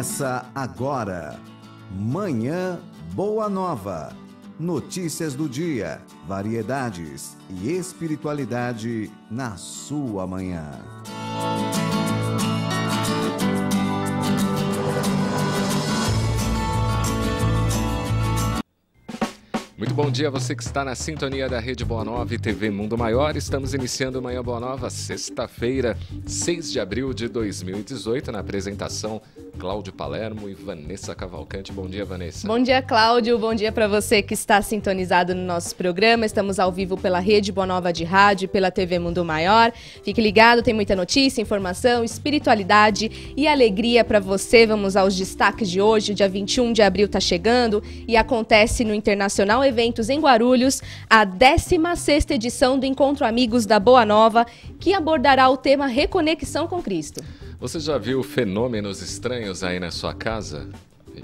Começa agora. Manhã Boa Nova. Notícias do dia, variedades e espiritualidade na sua manhã. Muito bom dia a você que está na sintonia da Rede Boa Nova e TV Mundo Maior. Estamos iniciando o Manhã Boa Nova, sexta-feira, 6 de abril de 2018, na apresentação Cláudio Palermo e Vanessa Cavalcante. Bom dia, Vanessa. Bom dia, Cláudio. Bom dia para você que está sintonizado no nosso programa. Estamos ao vivo pela Rede Boa Nova de Rádio e pela TV Mundo Maior. Fique ligado, tem muita notícia, informação, espiritualidade e alegria para você. Vamos aos destaques de hoje. O dia 21 de abril está chegando e acontece no Internacional Eventos em Guarulhos a 16ª edição do Encontro Amigos da Boa Nova, que abordará o tema Reconexão com Cristo. Você já viu fenômenos estranhos aí na sua casa?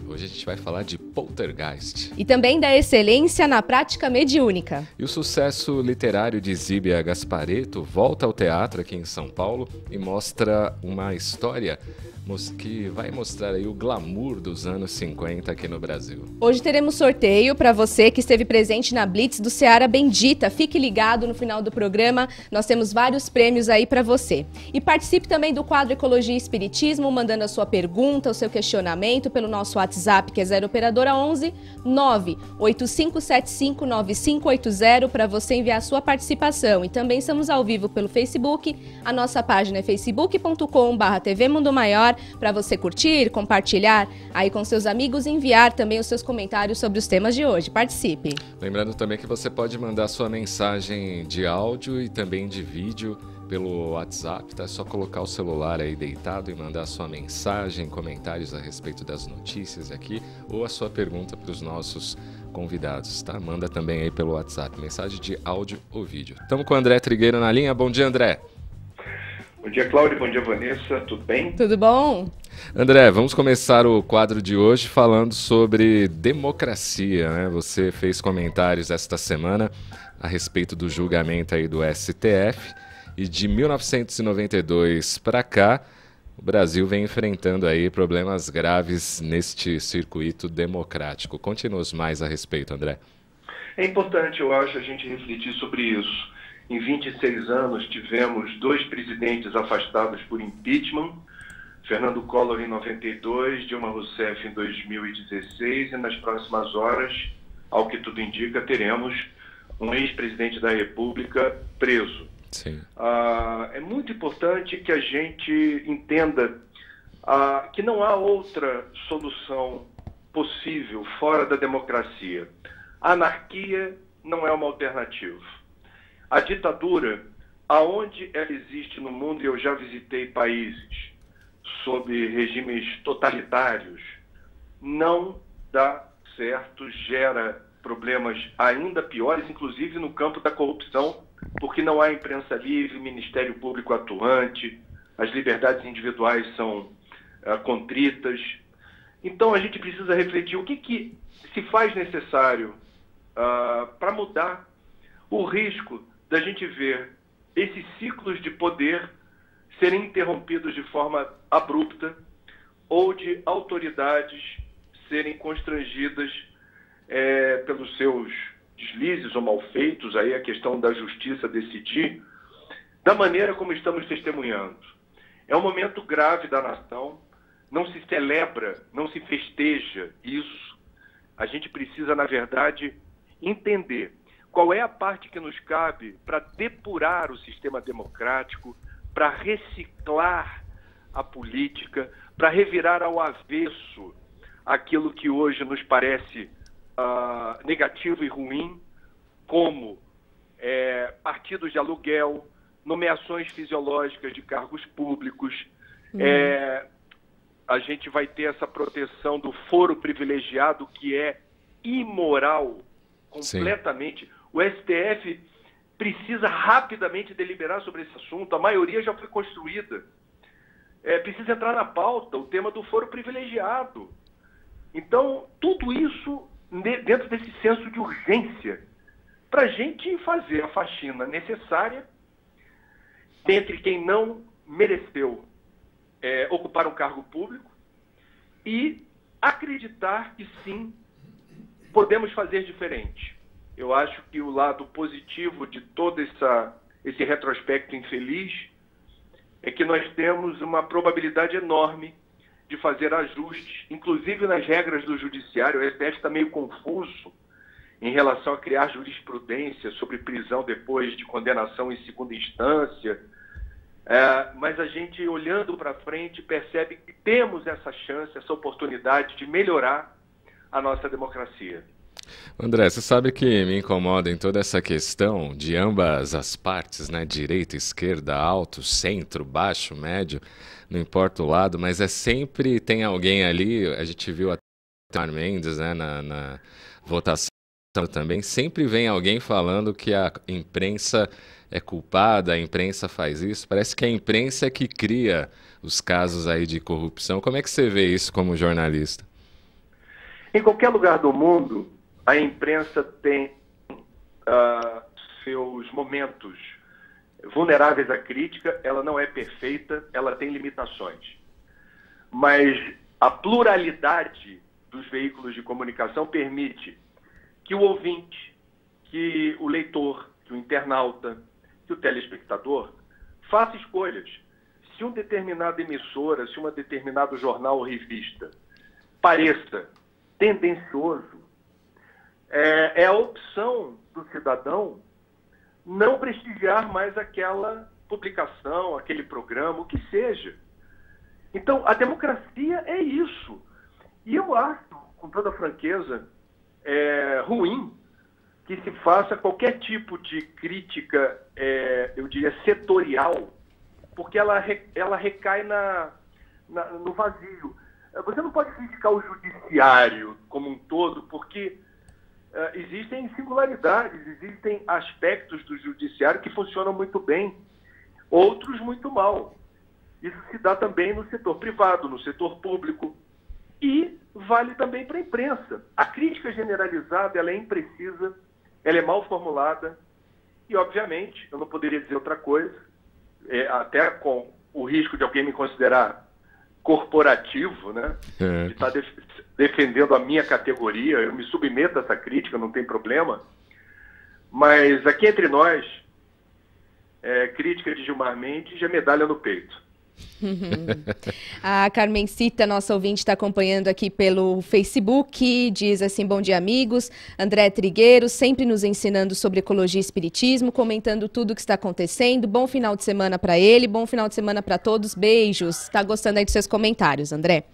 Hoje a gente vai falar de poltergeist. E também da excelência na prática mediúnica. E o sucesso literário de Zíbia Gasparetto volta ao teatro aqui em São Paulo e mostra uma história que vai mostrar aí o glamour dos anos 50 aqui no Brasil. Hoje teremos sorteio para você que esteve presente na Blitz do Seara Bendita. Fique ligado no final do programa, nós temos vários prêmios aí para você. E participe também do quadro Ecologia e Espiritismo, mandando a sua pergunta, o seu questionamento pelo nosso WhatsApp, que é 0 operadora 11 985759580, para você enviar a sua participação. E também estamos ao vivo pelo Facebook, a nossa página é facebook.com/TV Mundo Maior, para você curtir, compartilhar aí com seus amigos e enviar também os seus comentários sobre os temas de hoje. Participe! Lembrando também que você pode mandar sua mensagem de áudio e também de vídeo pelo WhatsApp, tá? É só colocar o celular aí deitado e mandar sua mensagem, comentários a respeito das notícias aqui ou a sua pergunta para os nossos convidados, tá? Manda também aí pelo WhatsApp, mensagem de áudio ou vídeo. Estamos com o André Trigueiro na linha. Bom dia, André! Bom dia, Cláudio. Bom dia, Vanessa. Tudo bem? Tudo bom? André, vamos começar o quadro de hoje falando sobre democracia, né? Você fez comentários esta semana a respeito do julgamento aí do STF e de 1992 para cá, o Brasil vem enfrentando aí problemas graves neste circuito democrático. Conte-nos mais a respeito, André. É importante, eu acho, a gente refletir sobre isso. Em 26 anos, tivemos 2 presidentes afastados por impeachment, Fernando Collor em 92, Dilma Rousseff em 2016, e nas próximas horas, ao que tudo indica, teremos um ex-presidente da República preso. Sim. É muito importante que a gente entenda que não há outra solução possível fora da democracia. A anarquia não é uma alternativa. A ditadura, aonde ela existe no mundo, e eu já visitei países sob regimes totalitários, não dá certo, gera problemas ainda piores, inclusive no campo da corrupção, porque não há imprensa livre, Ministério Público atuante, as liberdades individuais são contritas. Então a gente precisa refletir o que se faz necessário para mudar o risco da gente ver esses ciclos de poder serem interrompidos de forma abrupta ou de autoridades serem constrangidas pelos seus deslizes ou malfeitos, aí a questão da justiça decidir, da maneira como estamos testemunhando. É um momento grave da nação, não se celebra, não se festeja isso. A gente precisa, na verdade, entender qual é a parte que nos cabe para depurar o sistema democrático, para reciclar a política, para revirar ao avesso aquilo que hoje nos parece negativo e ruim, como partidos de aluguel, nomeações fisiológicas de cargos públicos. A gente vai ter essa proteção do foro privilegiado, que é imoral completamente. Sim. O STF precisa rapidamente deliberar sobre esse assunto. A maioria já foi construída. Precisa entrar na pauta o tema do foro privilegiado. Então, tudo isso dentro desse senso de urgência, para a gente fazer a faxina necessária entre quem não mereceu ocupar um cargo público e acreditar que sim, podemos fazer diferente. Eu acho que o lado positivo de todo esse retrospecto infeliz é que nós temos uma probabilidade enorme de fazer ajustes, inclusive nas regras do judiciário. O STF está meio confuso em relação a criar jurisprudência sobre prisão depois de condenação em segunda instância, mas a gente, olhando para frente, percebe que temos essa chance, essa oportunidade de melhorar a nossa democracia. André, você sabe que me incomoda em toda essa questão de ambas as partes, né? Direita, esquerda, alto, centro, baixo, médio, não importa o lado, mas sempre tem alguém ali, a gente viu até o Gilmar Mendes, né, na votação também, sempre vem alguém falando que a imprensa é culpada, a imprensa faz isso, parece que a imprensa é que cria os casos aí de corrupção. Como é que você vê isso como jornalista? Em qualquer lugar do mundo, a imprensa tem seus momentos vulneráveis à crítica, ela não é perfeita, ela tem limitações. Mas a pluralidade dos veículos de comunicação permite que o ouvinte, que o leitor, que o internauta, que o telespectador faça escolhas. Se uma determinada emissora, se um determinado jornal ou revista pareça tendencioso, é a opção do cidadão não prestigiar mais aquela publicação, aquele programa, o que seja. Então, a democracia é isso. E eu acho, com toda franqueza, ruim que se faça qualquer tipo de crítica, eu diria, setorial, porque ela recai no vazio. Você não pode criticar o judiciário como um todo, porque existem singularidades, existem aspectos do judiciário que funcionam muito bem, outros muito mal. Isso se dá também no setor privado, no setor público, e vale também para a imprensa. A crítica generalizada, ela é imprecisa, ela é mal formulada, e, obviamente, eu não poderia dizer outra coisa, até com o risco de alguém me considerar corporativo, né? De estar defendendo a minha categoria. Eu me submeto a essa crítica, não tem problema. Mas aqui entre nós, crítica de Gilmar Mendes é medalha no peito. A Carmencita, nossa ouvinte, está acompanhando aqui pelo Facebook, diz assim: bom dia, amigos. André Trigueiro, sempre nos ensinando sobre ecologia e espiritismo, comentando tudo o que está acontecendo. Bom final de semana para ele, bom final de semana para todos, beijos. Está gostando aí dos seus comentários, André?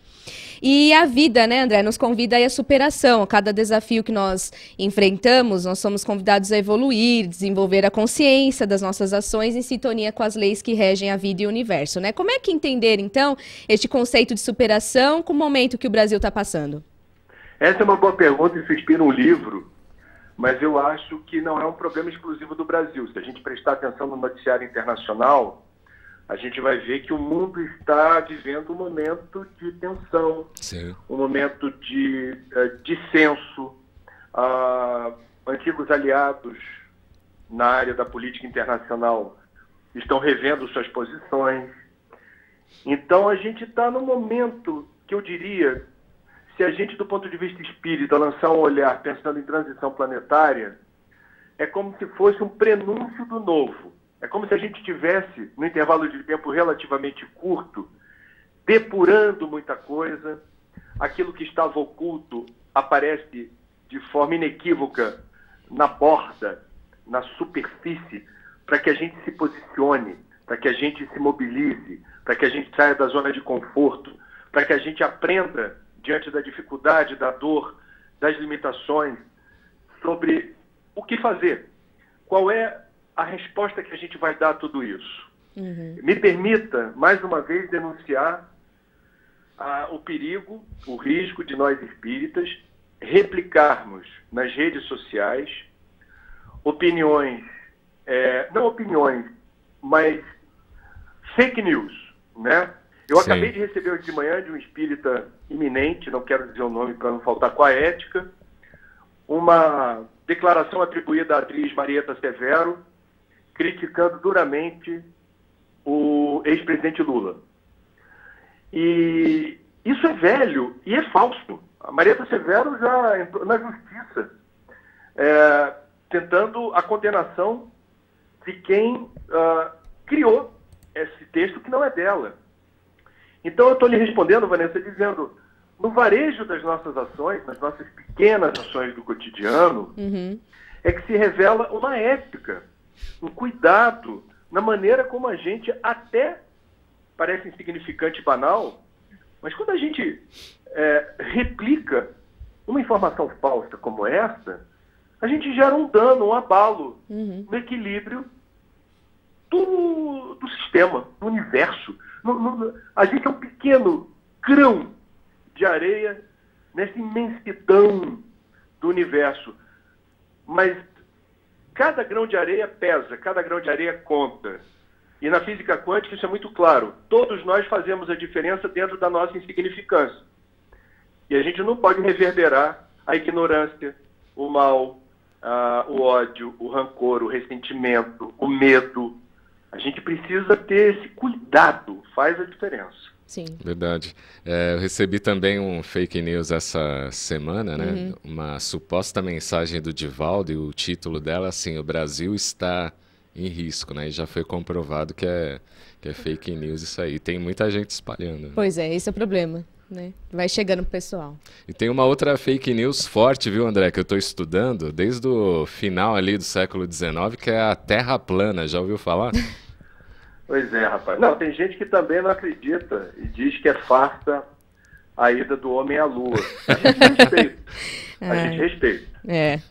E a vida, né, André, nos convida aí à superação. A cada desafio que nós enfrentamos, nós somos convidados a evoluir, desenvolver a consciência das nossas ações em sintonia com as leis que regem a vida e o universo, né? Como é que entender, então, este conceito de superação com o momento que o Brasil está passando? Essa é uma boa pergunta, isso inspira um livro, mas eu acho que não é um problema exclusivo do Brasil. Se a gente prestar atenção no noticiário internacional, a gente vai ver que o mundo está vivendo um momento de tensão, sim, um momento de dissenso. Antigos aliados na área da política internacional estão revendo suas posições. Então, a gente está num momento que eu diria, se a gente, do ponto de vista espírita, lançar um olhar pensando em transição planetária, é como se fosse um prenúncio do novo. É como se a gente estivesse, no intervalo de tempo relativamente curto, depurando muita coisa. Aquilo que estava oculto aparece de forma inequívoca na borda, na superfície, para que a gente se posicione, para que a gente se mobilize, para que a gente saia da zona de conforto, para que a gente aprenda, diante da dificuldade, da dor, das limitações, sobre o que fazer. Qual é a resposta que a gente vai dar a tudo isso? Me permita, mais uma vez, denunciar o perigo, o risco de nós espíritas replicarmos nas redes sociais opiniões, não opiniões, mas fake news, né? Eu Sim. acabei de receber hoje de manhã de um espírita eminente, não quero dizer o nome para não faltar com a ética, uma declaração atribuída à atriz Marieta Severo, criticando duramente o ex-presidente Lula. E Isso é velho e é falso. A Marieta Severo já entrou na justiça, tentando a condenação de quem criou esse texto que não é dela. Então eu estou lhe respondendo, Vanessa, dizendo, no varejo das nossas ações, nas nossas pequenas ações do cotidiano, é que se revela uma ética, um cuidado na maneira como a gente até, parece insignificante e banal, mas quando a gente replica uma informação falsa como essa, a gente gera um dano, um abalo no equilíbrio do sistema, do universo. A gente é um pequeno grão de areia nessa imensidão do universo. Mas cada grão de areia pesa, cada grão de areia conta. E na física quântica isso é muito claro. Todos nós fazemos a diferença dentro da nossa insignificância. E a gente não pode reverberar a ignorância, o mal, o ódio, o rancor, o ressentimento, o medo. A gente precisa ter esse cuidado, faz a diferença. Sim. Verdade. Eu recebi também um fake news essa semana, né? Uma suposta mensagem do Divaldo, e o título dela, assim, o Brasil está em risco, né? E já foi comprovado que é fake news isso aí. Tem muita gente espalhando. Né? Pois é, esse é o problema, né? Vai chegando pro pessoal. E tem uma outra fake news forte, viu, André, que eu estou estudando desde o final ali do século XIX, que é a Terra plana. Já ouviu falar? Pois é, rapaz. Não, tem gente que também não acredita e diz que é farsa a ida do homem à Lua. A gente respeita. A gente respeita.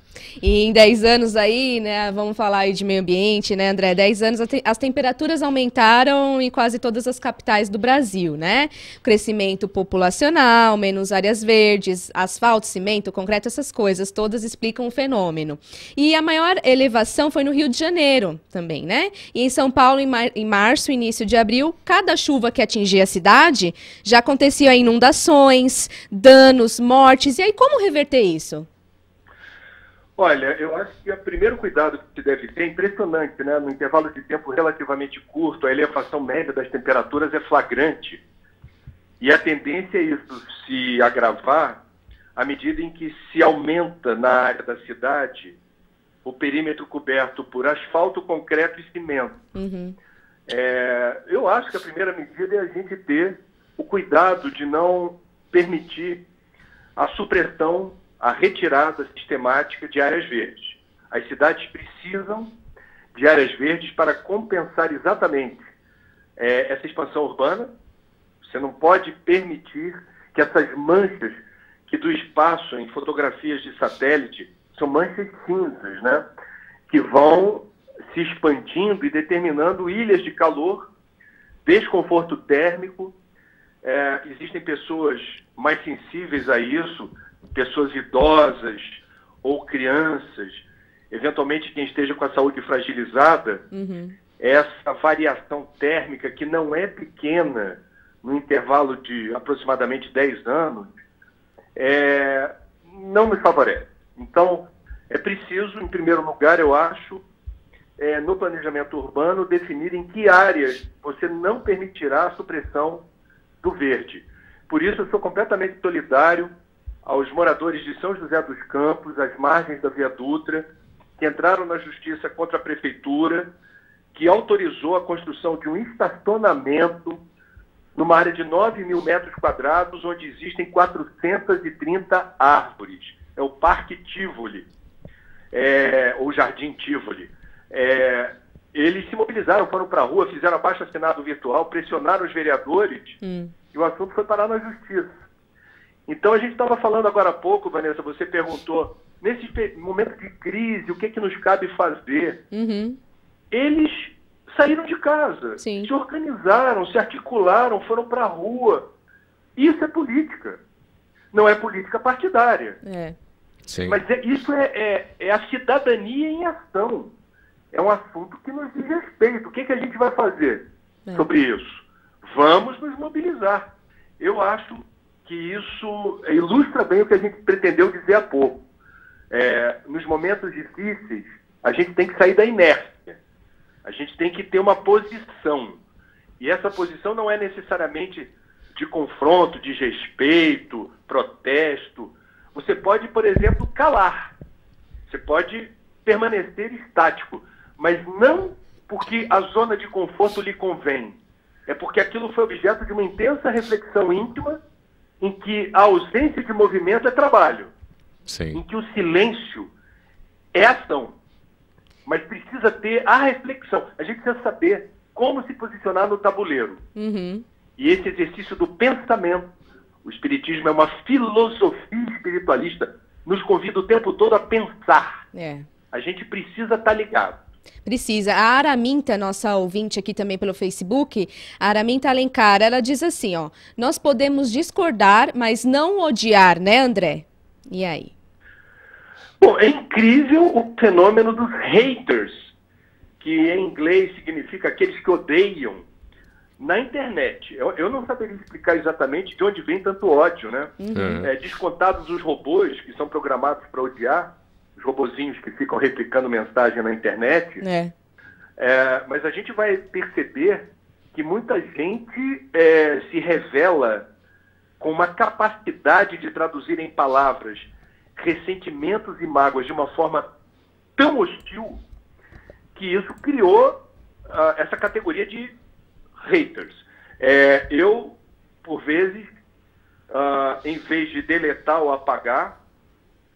E em 10 anos aí, né, vamos falar aí de meio ambiente, né, André? 10 anos as temperaturas aumentaram em quase todas as capitais do Brasil, né? Crescimento populacional, menos áreas verdes, asfalto, cimento, concreto, essas coisas todas explicam o fenômeno. E a maior elevação foi no Rio de Janeiro também, né? E em São Paulo, em março, início de abril, cada chuva que atingia a cidade, já acontecia inundações, danos, mortes. E aí, como reverter isso? Olha, eu acho que o primeiro cuidado que se deve ter é impressionante, né? No intervalo de tempo relativamente curto, a elevação média das temperaturas é flagrante. E a tendência é isso se agravar à medida em que se aumenta na área da cidade o perímetro coberto por asfalto, concreto e cimento. Eu acho que a primeira medida é a gente ter o cuidado de não permitir a supressão, a retirada sistemática de áreas verdes. As cidades precisam de áreas verdes para compensar exatamente essa expansão urbana. Você não pode permitir que essas manchas que do espaço em fotografias de satélite são manchas cinzas, né? Que vão se expandindo e determinando ilhas de calor, desconforto térmico. Existem pessoas mais sensíveis a isso, pessoas idosas ou crianças, eventualmente quem esteja com a saúde fragilizada, essa variação térmica que não é pequena no intervalo de aproximadamente 10 anos, não me favorece. Então, é preciso, em primeiro lugar, eu acho, no planejamento urbano, definir em que áreas você não permitirá a supressão do verde. Por isso, eu sou completamente solidário aos moradores de São José dos Campos, às margens da Via Dutra, que entraram na justiça contra a prefeitura, que autorizou a construção de um estacionamento numa área de 9 mil metros quadrados, onde existem 430 árvores. É o Parque Tivoli, ou Jardim Tivoli. Eles se mobilizaram, foram para a rua, fizeram abaixo-assinado virtual, pressionaram os vereadores e o assunto foi parar na justiça. Então, a gente estava falando agora há pouco, Vanessa, você perguntou, nesse momento de crise, o que nos cabe fazer? Eles saíram de casa, se organizaram, se articularam, foram para a rua. Isso é política. Não é política partidária. Sim. Mas isso é a cidadania em ação. É um assunto que nos diz respeito. O que a gente vai fazer sobre isso? Vamos nos mobilizar. Eu acho que isso ilustra bem o que a gente pretendeu dizer há pouco. Nos momentos difíceis, a gente tem que sair da inércia. A gente tem que ter uma posição. E essa posição não é necessariamente de confronto, desrespeito, protesto. Você pode, por exemplo, calar. Você pode permanecer estático, mas não porque a zona de conforto lhe convém. É porque aquilo foi objeto de uma intensa reflexão íntima em que a ausência de movimento é trabalho. Sim. Em que o silêncio é ação. Mas precisa ter a reflexão. A gente precisa saber como se posicionar no tabuleiro. Uhum. E esse exercício do pensamento, o Espiritismo é uma filosofia espiritualista, nos convida o tempo todo a pensar. A gente precisa estar ligado. Precisa. A Araminta, nossa ouvinte aqui também pelo Facebook, a Araminta Alencar, ela diz assim, ó, nós podemos discordar, mas não odiar, né, André? E aí? Bom, é incrível o fenômeno dos haters, que em inglês significa aqueles que odeiam, na internet. Eu não saberia explicar exatamente de onde vem tanto ódio, né? Descontados os robôs que são programados para odiar, os robozinhos que ficam replicando mensagem na internet, mas a gente vai perceber que muita gente se revela com uma capacidade de traduzir em palavras ressentimentos e mágoas de uma forma tão hostil que isso criou essa categoria de haters. Eu, por vezes, em vez de deletar ou apagar,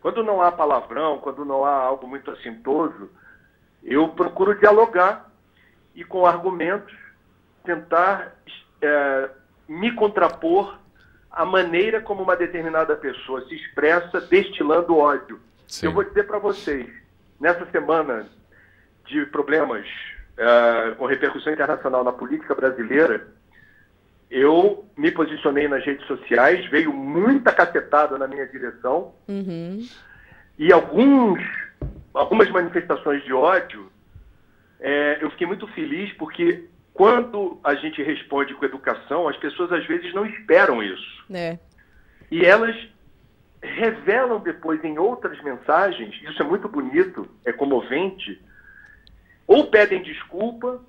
quando não há palavrão, quando não há algo muito assintoso, eu procuro dialogar e, com argumentos, tentar me contrapor à maneira como uma determinada pessoa se expressa destilando ódio. Sim. Eu vou dizer para vocês, nessa semana de problemas com repercussão internacional na política brasileira, eu me posicionei nas redes sociais, veio muita cacetada na minha direção, e algumas manifestações de ódio, eu fiquei muito feliz porque quando a gente responde com educação, as pessoas às vezes não esperam isso. E elas revelam depois em outras mensagens, isso é muito bonito, é comovente, ou pedem desculpa,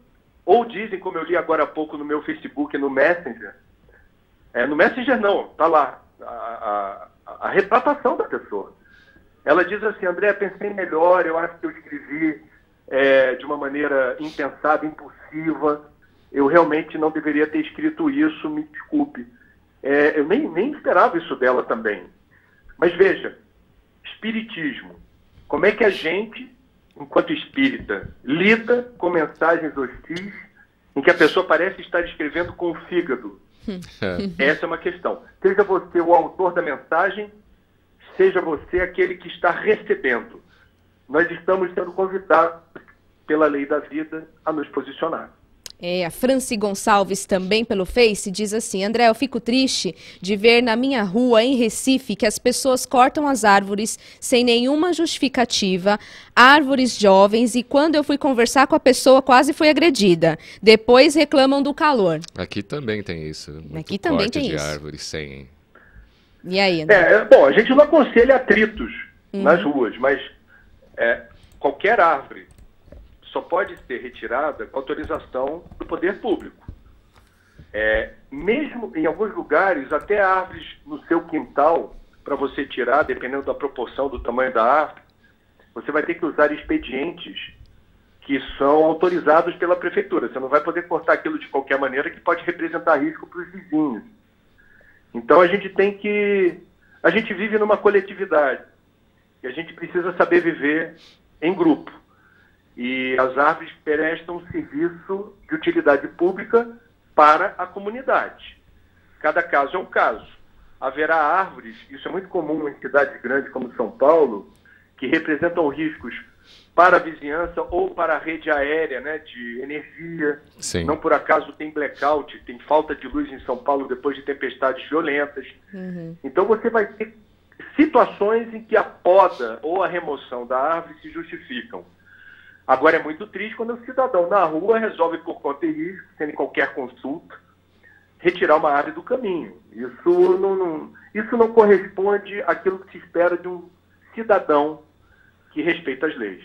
ou dizem, como eu li agora há pouco no meu Facebook, no Messenger. No Messenger não, está lá a retratação da pessoa. Ela diz assim, André, pensei melhor, eu acho que eu escrevi de uma maneira impensada, impulsiva, eu realmente não deveria ter escrito isso, me desculpe. Eu nem esperava isso dela também. Mas veja, espiritismo, como é que a gente, enquanto espírita, lida com mensagens hostis em que a pessoa parece estar escrevendo com o fígado? Essa é uma questão. Seja você o autor da mensagem, seja você aquele que está recebendo. Nós estamos sendo convidados pela lei da vida a nos posicionar. A Franci Gonçalves também pelo Face diz assim, André, eu fico triste de ver na minha rua em Recife que as pessoas cortam as árvores sem nenhuma justificativa, árvores jovens, e quando eu fui conversar com a pessoa quase fui agredida. Depois reclamam do calor. Aqui também tem isso. Aqui também tem de isso. árvores sem... E aí, André? Bom, a gente não aconselha atritos nas ruas, mas qualquer árvore só pode ser retirada com autorização do poder público. Mesmo em alguns lugares, até árvores no seu quintal, para você tirar, dependendo da proporção do tamanho da árvore, você vai ter que usar expedientes que são autorizados pela prefeitura. Você não vai poder cortar aquilo de qualquer maneira que pode representar risco para os vizinhos. Então a gente vive numa coletividade e a gente precisa saber viver em grupo. E as árvores prestam um serviço de utilidade pública para a comunidade. Cada caso é um caso. Haverá árvores, isso é muito comum em cidades grandes como São Paulo, que representam riscos para a vizinhança ou para a rede aérea, né, de energia. Sim. Não por acaso tem blackout, tem falta de luz em São Paulo depois de tempestades violentas. Então você vai ter situações em que a poda ou a remoção da árvore se justificam. Agora é muito triste quando o cidadão na rua resolve, por conta e risco, sem qualquer consulta, retirar uma árvore do caminho. Isso não corresponde àquilo que se espera de um cidadão que respeita as leis.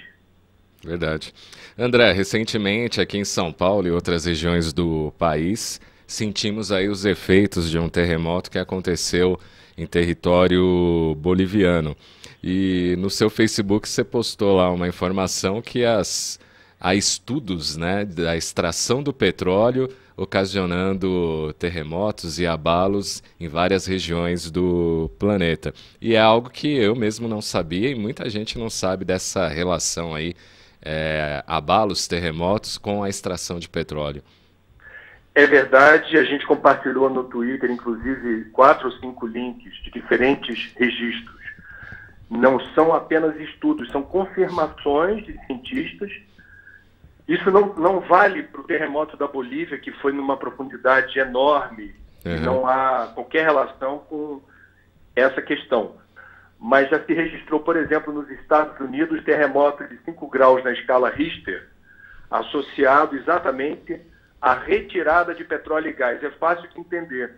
Verdade. André, recentemente aqui em São Paulo e outras regiões do país, sentimos aí os efeitos de um terremoto que aconteceu em território boliviano. E no seu Facebook você postou lá uma informação que há estudos, né, da extração do petróleo ocasionando terremotos e abalos em várias regiões do planeta. E é algo que eu mesmo não sabia e muita gente não sabe dessa relação aí, abalos, terremotos com a extração de petróleo. É verdade, a gente compartilhou no Twitter, inclusive, 4 ou 5 links de diferentes registros. Não são apenas estudos, são confirmações de cientistas. Isso não vale para o terremoto da Bolívia, que foi numa profundidade enorme, e não há qualquer relação com essa questão. Mas já se registrou, por exemplo, nos Estados Unidos, terremoto de 5 graus na escala Richter, associado exatamente à retirada de petróleo e gás. É fácil de entender.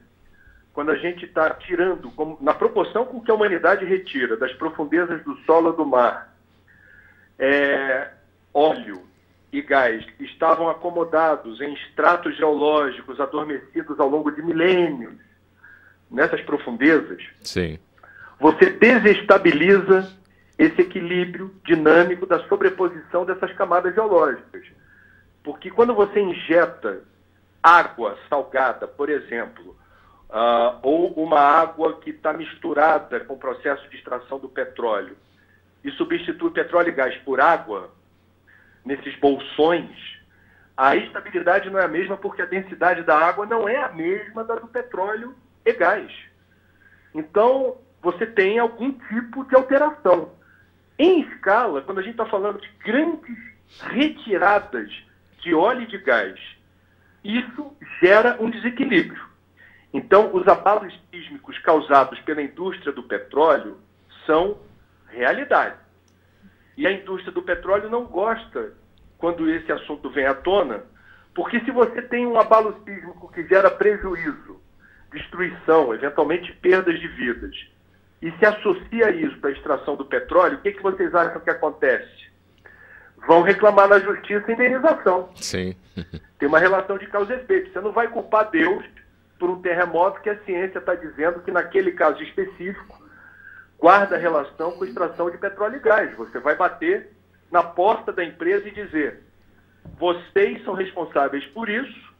Quando a gente está tirando, na proporção com que a humanidade retira das profundezas do solo ou do mar, óleo e gás que estavam acomodados em estratos geológicos adormecidos ao longo de milênios, nessas profundezas, sim, você desestabiliza esse equilíbrio dinâmico da sobreposição dessas camadas geológicas. Porque quando você injeta água salgada, por exemplo, ou uma água que está misturada com o processo de extração do petróleo, e substitui petróleo e gás por água, nesses bolsões, a estabilidade não é a mesma porque a densidade da água não é a mesma da do petróleo e gás. Então, você tem algum tipo de alteração. Em escala, quando a gente está falando de grandes retiradas de óleo e de gás, isso gera um desequilíbrio. Então, os abalos sísmicos causados pela indústria do petróleo são realidade. E a indústria do petróleo não gosta quando esse assunto vem à tona, porque se você tem um abalo sísmico que gera prejuízo, destruição, eventualmente perdas de vidas, e se associa isso à extração do petróleo, o que vocês acham que acontece? Vão reclamar na justiça indenização. Sim. Tem uma relação de causa e efeito. Você não vai culpar Deus por um terremoto que a ciência está dizendo que, naquele caso específico, guarda relação com extração de petróleo e gás. Você vai bater na porta da empresa e dizer: vocês são responsáveis por isso,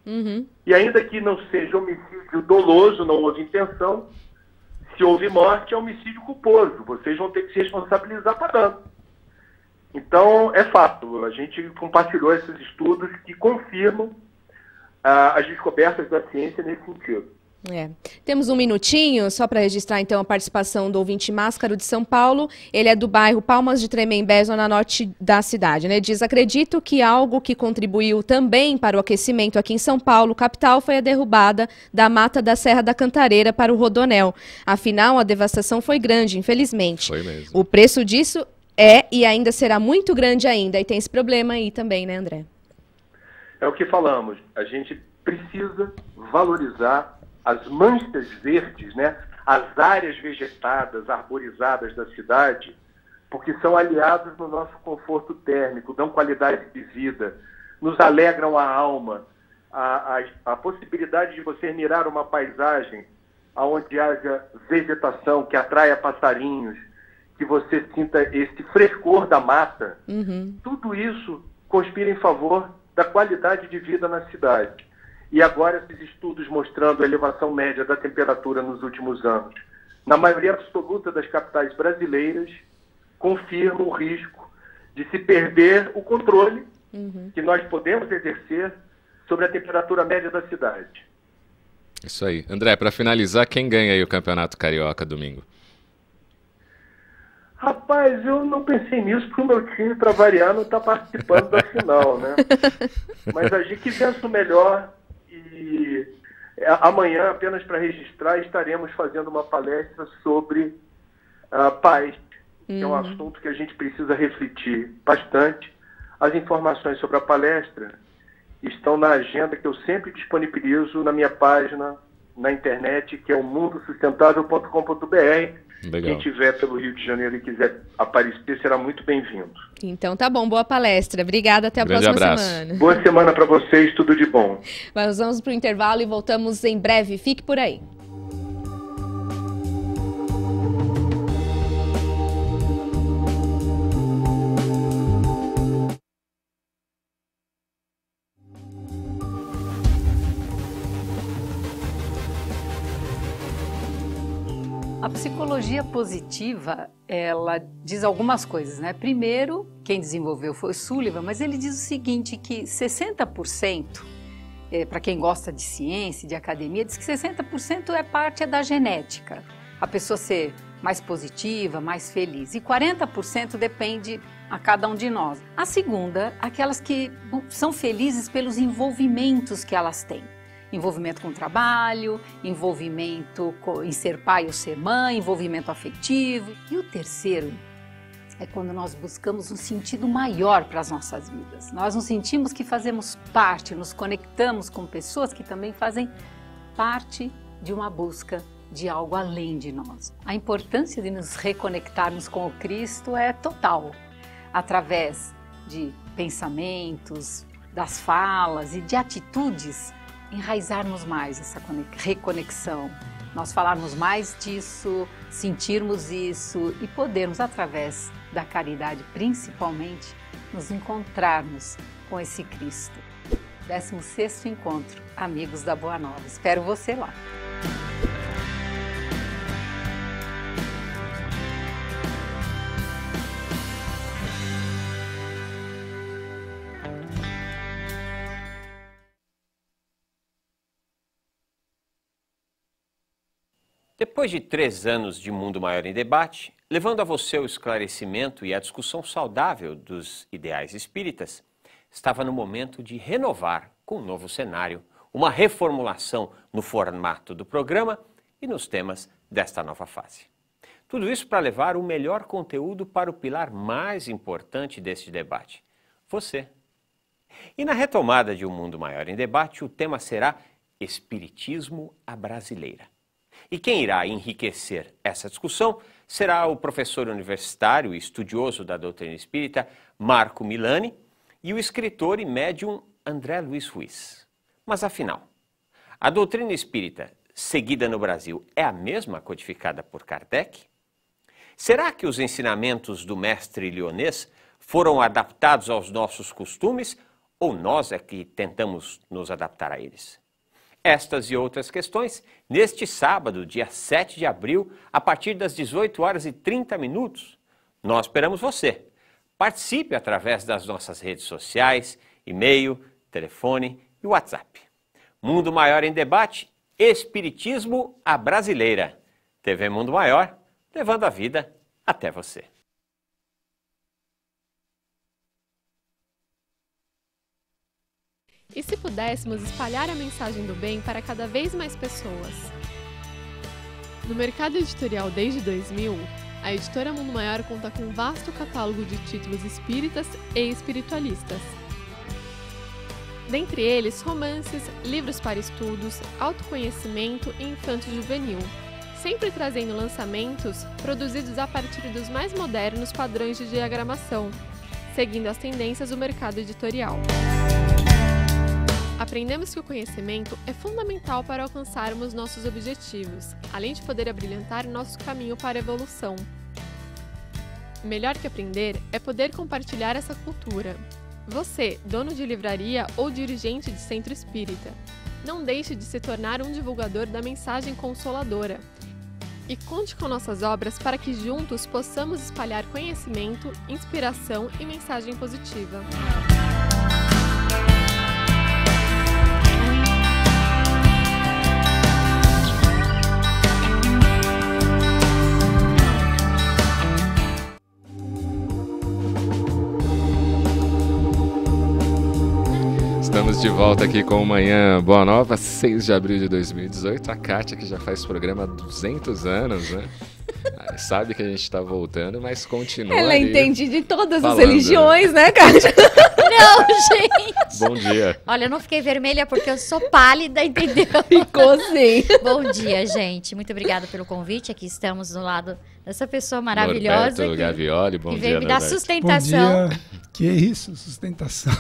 e ainda que não seja homicídio doloso, não houve intenção, se houve morte, é homicídio culposo. Vocês vão ter que se responsabilizar pagando. Então, é fato. A gente compartilhou esses estudos que confirmam as descobertas da ciência nesse sentido. Temos um minutinho só para registrar então a participação do ouvinte Máscaro de São Paulo. Ele é do bairro Palmas de Tremembé, zona norte da cidade, né? Diz: acredito que algo que contribuiu também para o aquecimento aqui em São Paulo, capital, foi a derrubada da mata da Serra da Cantareira para o Rodonel. Afinal, a devastação foi grande, infelizmente. Foi mesmo. O preço disso é e ainda será muito grande ainda. E tem esse problema aí também, né, André? É o que falamos. A gente precisa valorizar as manchas verdes, né? As áreas vegetadas, arborizadas da cidade, porque são aliados no nosso conforto térmico, dão qualidade de vida, nos alegram a alma. A possibilidade de você mirar uma paisagem onde haja vegetação que atraia passarinhos, que você sinta esse frescor da mata, tudo isso conspira em favor da qualidade de vida na cidade. E agora esses estudos mostrando a elevação média da temperatura nos últimos anos, na maioria absoluta das capitais brasileiras, confirmam o risco de se perder o controle que nós podemos exercer sobre a temperatura média da cidade. Isso aí. André, para finalizar, quem ganha aí o Campeonato Carioca domingo? Rapaz, eu não pensei nisso porque o meu time, para variar, não está participando da final, né? Mas a gente que vença o melhor. E amanhã, apenas para registrar, estaremos fazendo uma palestra sobre paz, que é um assunto que a gente precisa refletir bastante. As informações sobre a palestra estão na agenda que eu sempre disponibilizo na minha página na internet, que é o mundosustentável.com.br. Legal. Quem estiver pelo Rio de Janeiro e quiser aparecer, será muito bem-vindo. Então tá bom, boa palestra. Obrigada, até a Grande próxima abraço. semana. Boa semana para vocês, tudo de bom. Nós vamos para o intervalo e voltamos em breve. Fique por aí. A psicologia positiva, ela diz algumas coisas, né? Primeiro, quem desenvolveu foi o Sullivan, mas ele diz o seguinte, que 60%, para quem gosta de ciência, de academia, diz que 60% é parte da genética. A pessoa ser mais positiva, mais feliz. E 40% depende a cada um de nós. A segunda, aquelas que são felizes pelos envolvimentos que elas têm. Envolvimento com o trabalho, envolvimento em ser pai ou ser mãe, envolvimento afetivo. E o terceiro é quando nós buscamos um sentido maior para as nossas vidas. Nós nos sentimos que fazemos parte, nos conectamos com pessoas que também fazem parte de uma busca de algo além de nós. A importância de nos reconectarmos com o Cristo é total, através de pensamentos, das falas e de atitudes, enraizarmos mais essa reconexão, nós falarmos mais disso, sentirmos isso e podermos, através da caridade principalmente, nos encontrarmos com esse Cristo. 16º Encontro Amigos da Boa Nova. Espero você lá. Depois de 3 anos de Mundo Maior em Debate, levando a você o esclarecimento e a discussão saudável dos ideais espíritas, estava no momento de renovar com um novo cenário, uma reformulação no formato do programa e nos temas desta nova fase. Tudo isso para levar o melhor conteúdo para o pilar mais importante deste debate, você. E na retomada de Um Mundo Maior em Debate, o tema será Espiritismo à Brasileira. E quem irá enriquecer essa discussão será o professor universitário e estudioso da doutrina espírita Marco Milani e o escritor e médium André Luiz Ruiz. Mas afinal, a doutrina espírita seguida no Brasil é a mesma codificada por Kardec? Será que os ensinamentos do mestre lyonês foram adaptados aos nossos costumes ou nós é que tentamos nos adaptar a eles? Estas e outras questões, neste sábado, dia 7 de abril, a partir das 18h30. Nós esperamos você. Participe através das nossas redes sociais, e-mail, telefone e WhatsApp. Mundo Maior em Debate, Espiritismo à Brasileira. TV Mundo Maior, levando a vida até você. E se pudéssemos espalhar a mensagem do bem para cada vez mais pessoas? No mercado editorial desde 2000, a editora Mundo Maior conta com um vasto catálogo de títulos espíritas e espiritualistas. Dentre eles, romances, livros para estudos, autoconhecimento e infanto-juvenil, sempre trazendo lançamentos produzidos a partir dos mais modernos padrões de diagramação, seguindo as tendências do mercado editorial. Aprendemos que o conhecimento é fundamental para alcançarmos nossos objetivos, além de poder abrilhantar nosso caminho para a evolução. Melhor que aprender é poder compartilhar essa cultura. Você, dono de livraria ou dirigente de centro espírita, não deixe de se tornar um divulgador da mensagem consoladora. E conte com nossas obras para que juntos possamos espalhar conhecimento, inspiração e mensagem positiva. Estamos de volta aqui com o Manhã Boa Nova, 6 de abril de 2018. A Kátia, que já faz programa há 200 anos, né? Sabe que a gente tá voltando, mas continua. Ela ali entende de todas falando, as religiões, né, Kátia? Não, gente. Bom dia. Olha, eu não fiquei vermelha porque eu sou pálida, entendeu? Ficou sim. Bom dia, gente. Muito obrigada pelo convite. Aqui estamos do lado dessa pessoa maravilhosa. Norberto Gavioli, bom que dia, veio me dar Norberto. sustentação. Bom dia. Que isso, sustentação.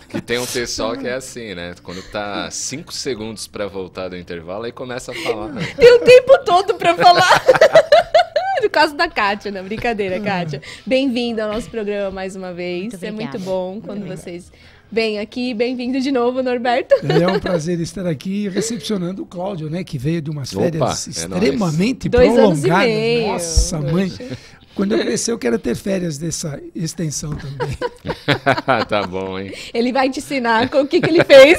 Que tem um pessoal que é assim, né? Quando tá 5 segundos pra voltar do intervalo, aí começa a falar. Né? Tem o tempo todo pra falar. No caso da Kátia, não, brincadeira, Kátia. Bem-vinda ao nosso programa mais uma vez. Muito É muito obrigada. bom quando vocês vêm aqui. Bem-vindo de novo, Norberto. É um prazer estar aqui recepcionando o Cláudio, né? Que veio de umas Opa, férias é extremamente 2 anos e prolongadas. meio. Nossa, mãe. Poxa. Quando eu crescer, eu quero ter férias dessa extensão também. Tá bom, hein? Ele vai te ensinar com o que ele fez.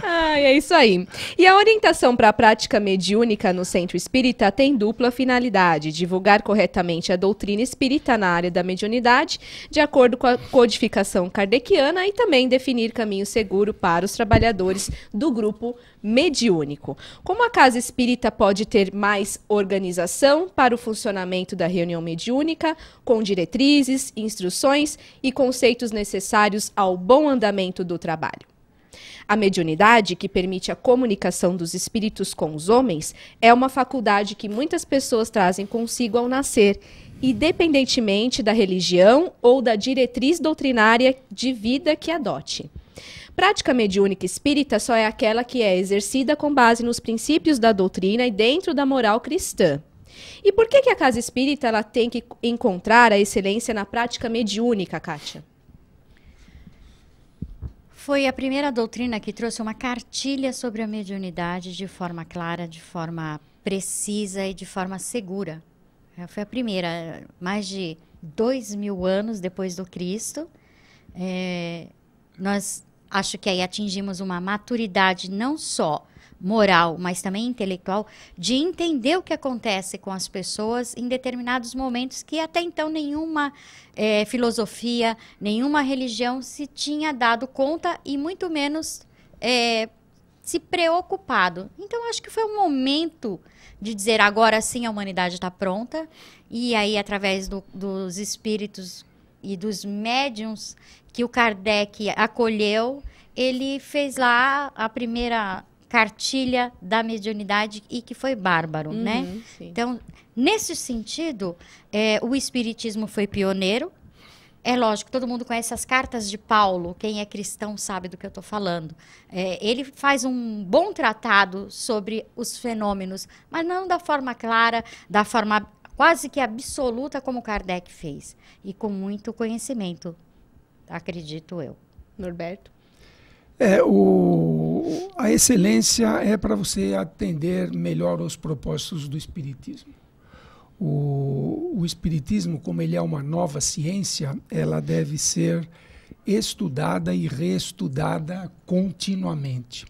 Ai, é isso aí. E a orientação para a prática mediúnica no Centro Espírita tem dupla finalidade: divulgar corretamente a doutrina espírita na área da mediunidade, de acordo com a codificação kardeciana, e também definir caminho seguro para os trabalhadores do grupo mediúnico. Como a Casa Espírita pode ter mais organização para o funcionamento da reunião mediúnica, com diretrizes, instruções e conceitos necessários ao bom andamento do trabalho? A mediunidade, que permite a comunicação dos espíritos com os homens, é uma faculdade que muitas pessoas trazem consigo ao nascer, independentemente da religião ou da diretriz doutrinária de vida que adote. Prática mediúnica espírita só é aquela que é exercida com base nos princípios da doutrina e dentro da moral cristã. E por que a Casa Espírita ela tem que encontrar a excelência na prática mediúnica, Kátia? Foi a primeira doutrina que trouxe uma cartilha sobre a mediunidade de forma clara, de forma precisa e de forma segura. Foi a primeira, mais de 2000 anos depois do Cristo. Nós acho que aí atingimos uma maturidade não só moral, mas também intelectual, de entender o que acontece com as pessoas em determinados momentos que até então nenhuma filosofia, nenhuma religião se tinha dado conta e muito menos se preocupado. Então, acho que foi um momento de dizer, agora sim a humanidade está pronta, e aí através dos espíritos e dos médiuns que o Kardec acolheu, ele fez lá a primeira cartilha da mediunidade e que foi bárbaro, né? Sim. Então, nesse sentido, o espiritismo foi pioneiro. É lógico, todo mundo conhece as cartas de Paulo, quem é cristão sabe do que eu estou falando. Ele faz um bom tratado sobre os fenômenos, mas não da forma clara, da forma quase que absoluta como Kardec fez. E com muito conhecimento, acredito eu. Norberto? A excelência é para você atender melhor os propósitos do espiritismo. O espiritismo, como ele é uma nova ciência, ela deve ser estudada e reestudada continuamente.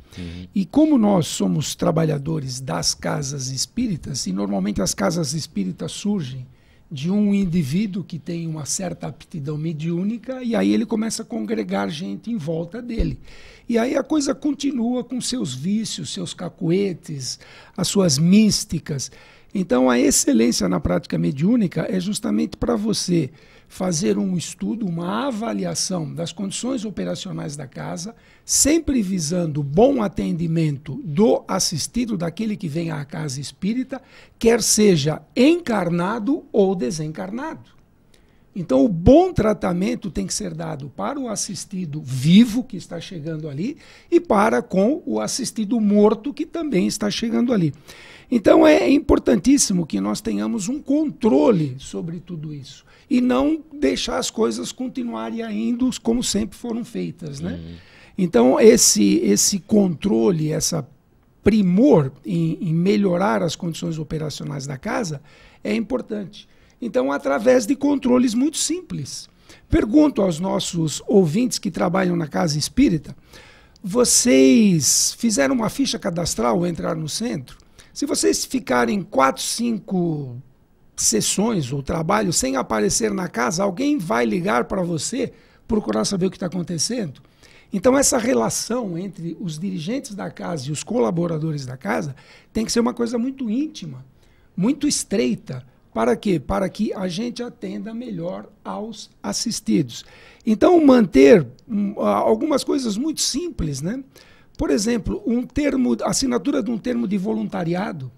E como nós somos trabalhadores das casas espíritas, e normalmente as casas espíritas surgem de um indivíduo que tem uma certa aptidão mediúnica, e aí ele começa a congregar gente em volta dele. E aí a coisa continua com seus vícios, seus cacuetes, as suas místicas. Então a excelência na prática mediúnica é justamente para você fazer um estudo, uma avaliação das condições operacionais da casa, sempre visando bom atendimento do assistido, daquele que vem à casa espírita, quer seja encarnado ou desencarnado. Então, o bom tratamento tem que ser dado para o assistido vivo, que está chegando ali, e para com o assistido morto, que também está chegando ali. Então, é importantíssimo que nós tenhamos um controle sobre tudo isso, e não deixar as coisas continuarem indo como sempre foram feitas, né? Então, esse controle, essa primor em melhorar as condições operacionais da casa é importante. Então, através de controles muito simples. Pergunto aos nossos ouvintes que trabalham na casa espírita, vocês fizeram uma ficha cadastral ao entrar no centro? Se vocês ficarem 4, 5 sessões ou trabalho sem aparecer na casa, alguém vai ligar para você, procurar saber o que está acontecendo? Então, essa relação entre os dirigentes da casa e os colaboradores da casa tem que ser uma coisa muito íntima, muito estreita. Para quê? Para que a gente atenda melhor aos assistidos. Então, manter algumas coisas muito simples, né? Por exemplo, assinatura de um termo de voluntariado.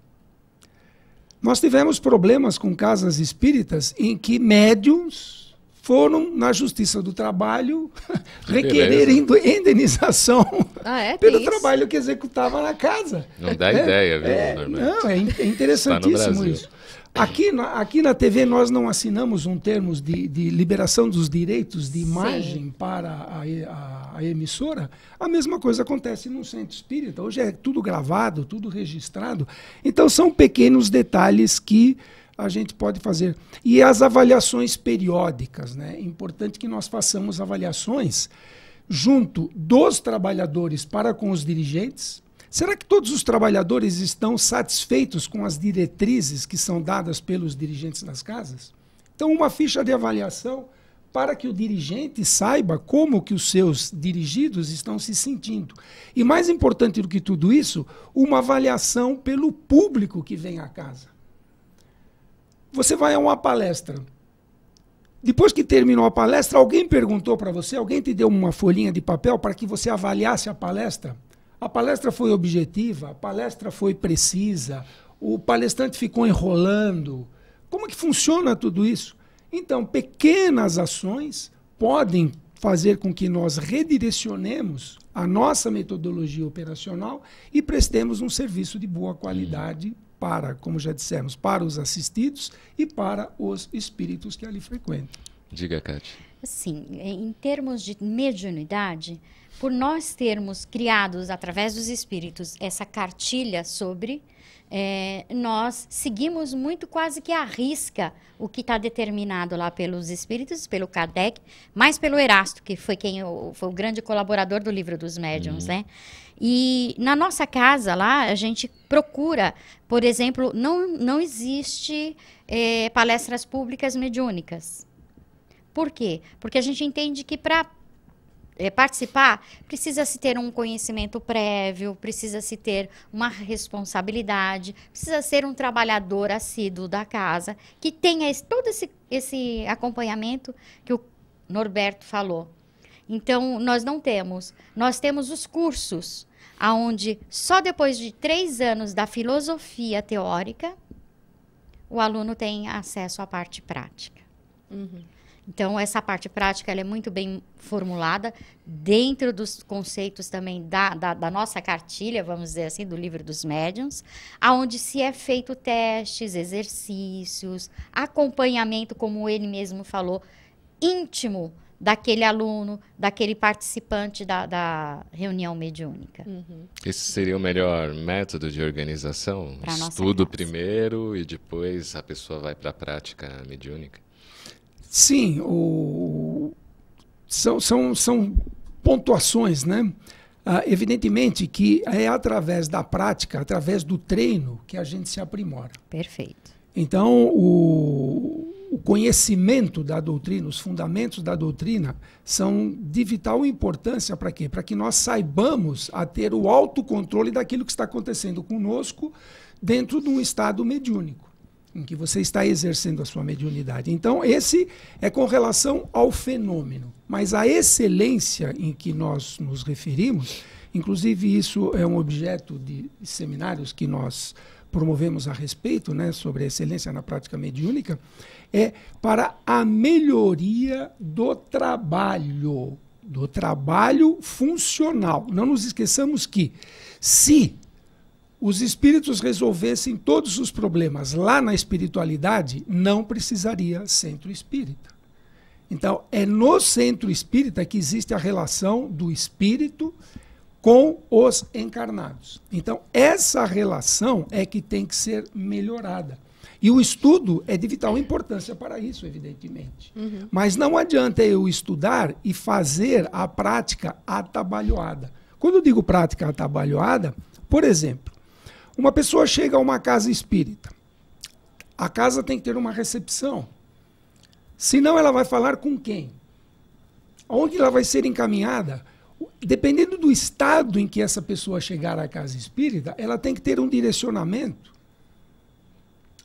Nós tivemos problemas com casas espíritas em que médiums foram na Justiça do Trabalho requerer indenização pelo trabalho que executava na casa. Não dá ideia, viu, Norberto? Não, é interessantíssimo isso. Aqui na TV nós não assinamos um termo de liberação dos direitos de imagem para a emissora. A mesma coisa acontece no centro espírita. Hoje é tudo gravado, tudo registrado. Então são pequenos detalhes que a gente pode fazer. E as avaliações periódicas, né? É importante que nós façamos avaliações junto dos trabalhadores para com os dirigentes. Será que todos os trabalhadores estão satisfeitos com as diretrizes que são dadas pelos dirigentes das casas? Então, uma ficha de avaliação para que o dirigente saiba como que os seus dirigidos estão se sentindo. E mais importante do que tudo isso, uma avaliação pelo público que vem à casa. Você vai a uma palestra. Depois que terminou a palestra, alguém perguntou para você, alguém te deu uma folhinha de papel para que você avaliasse a palestra? A palestra foi objetiva, a palestra foi precisa, o palestrante ficou enrolando. Como é que funciona tudo isso? Então, pequenas ações podem fazer com que nós redirecionemos a nossa metodologia operacional e prestemos um serviço de boa qualidade para, como já dissemos, para os assistidos e para os espíritos que ali frequentam. Diga, Cátia. Sim, em termos de mediunidade, por nós termos criados, através dos espíritos, essa cartilha sobre, nós seguimos muito quase que à risca o que está determinado lá pelos espíritos, pelo Kardec, mais pelo Erasto, que foi foi o grande colaborador do Livro dos Médiuns, né? E na nossa casa lá, a gente procura, por exemplo, não existe palestras públicas mediúnicas. Por quê? Porque a gente entende que para participar, precisa-se ter um conhecimento prévio, precisa-se ter uma responsabilidade, precisa ser um trabalhador assíduo da casa, que tenha todo esse acompanhamento que o Norberto falou. Então, nós não temos. Nós temos os cursos, onde só depois de 3 anos da filosofia teórica, o aluno tem acesso à parte prática. Então, essa parte prática ela é muito bem formulada dentro dos conceitos também da nossa cartilha, vamos dizer assim, do Livro dos Médiuns, onde se é feito testes, exercícios, acompanhamento, como ele mesmo falou, íntimo daquele aluno, daquele participante da reunião mediúnica. Esse seria o melhor método de organização? Estudo primeiro e depois a pessoa vai para a prática mediúnica? Sim, são pontuações, né? Evidentemente que é através da prática, através do treino, que a gente se aprimora. Perfeito. Então, o conhecimento da doutrina, os fundamentos da doutrina, são de vital importância para quê? Para que nós saibamos a ter o autocontrole daquilo que está acontecendo conosco dentro de um estado mediúnico, em que você está exercendo a sua mediunidade. Então, esse é com relação ao fenômeno. Mas a excelência em que nós nos referimos, inclusive isso é um objeto de seminários que nós promovemos a respeito, né, sobre a excelência na prática mediúnica, é para a melhoria do trabalho funcional. Não nos esqueçamos que, se os espíritos resolvessem todos os problemas lá na espiritualidade, não precisaria centro espírita. Então, é no centro espírita que existe a relação do espírito com os encarnados. Então, essa relação é que tem que ser melhorada. E o estudo é de vital importância para isso, evidentemente. Mas não adianta eu estudar e fazer a prática atabalhoada. Quando eu digo prática atabalhoada, por exemplo, uma pessoa chega a uma casa espírita. A casa tem que ter uma recepção. Senão ela vai falar com quem? Onde ela vai ser encaminhada? dependendo do estado em que essa pessoa chegar à casa espírita, ela tem que ter um direcionamento.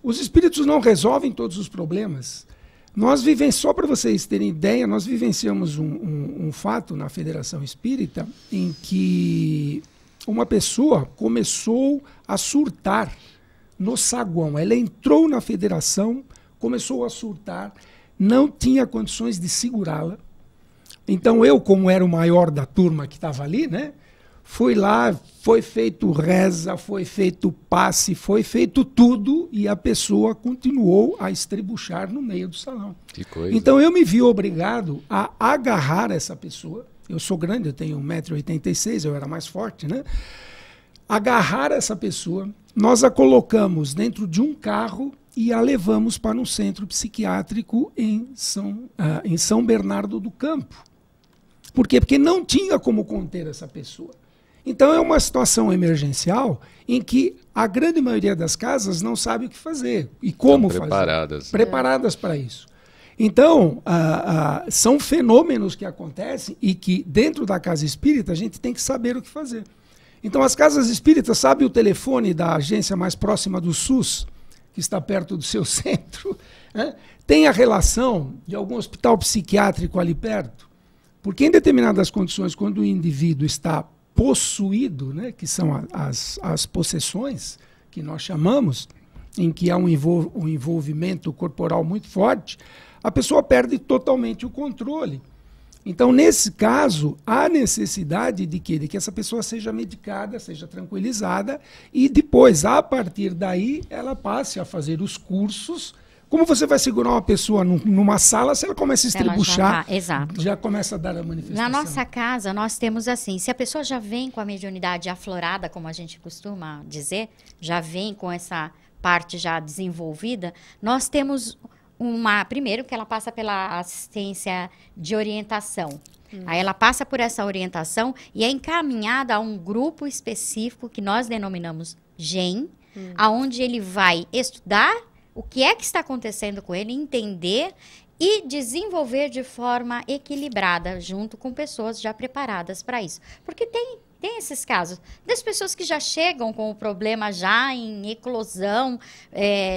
Os espíritos não resolvem todos os problemas. Nós vivemos, só para vocês terem ideia, nós vivenciamos um fato na Federação Espírita em que uma pessoa começou a surtar no saguão. Ela entrou na federação, começou a surtar, não tinha condições de segurá-la. Então eu, como era o maior da turma que estava ali, né, fui lá, foi feito reza, foi feito passe, foi feito tudo e a pessoa continuou a estribuchar no meio do salão. Que coisa. Então eu me vi obrigado a agarrar essa pessoa. Eu sou grande, eu tenho 1,86 m, eu era mais forte, né? Agarrar essa pessoa, nós a colocamos dentro de um carro e a levamos para um centro psiquiátrico em São Bernardo do Campo. Por quê? Porque não tinha como conter essa pessoa. Então é uma situação emergencial em que a grande maioria das casas não sabe o que fazer e como fazer. Preparadas para isso. Então, são fenômenos que acontecem e que dentro da casa espírita a gente tem que saber o que fazer. Então as casas espíritas, sabe o telefone da agência mais próxima do SUS, que está perto do seu centro? Né? Tem a relação de algum hospital psiquiátrico ali perto? Porque em determinadas condições, quando o indivíduo está possuído, né, que são as possessões, que nós chamamos, em que há um envolvimento corporal muito forte, a pessoa perde totalmente o controle. Então, nesse caso, há necessidade de que essa pessoa seja medicada, seja tranquilizada, e depois, a partir daí, ela passe a fazer os cursos. Como você vai segurar uma pessoa numa sala se ela começa a estribuchar, já começa a dar a manifestação? Na nossa casa, nós temos assim, se a pessoa já vem com a mediunidade aflorada, como a gente costuma dizer, já vem com essa parte já desenvolvida, nós temos primeiro que ela passa pela assistência de orientação. Aí ela passa por essa orientação e é encaminhada a um grupo específico que nós denominamos GEM, aonde ele vai estudar o que é que está acontecendo com ele, entender e desenvolver de forma equilibrada, junto com pessoas já preparadas para isso. Porque tem esses casos das pessoas que já chegam com o problema já em eclosão,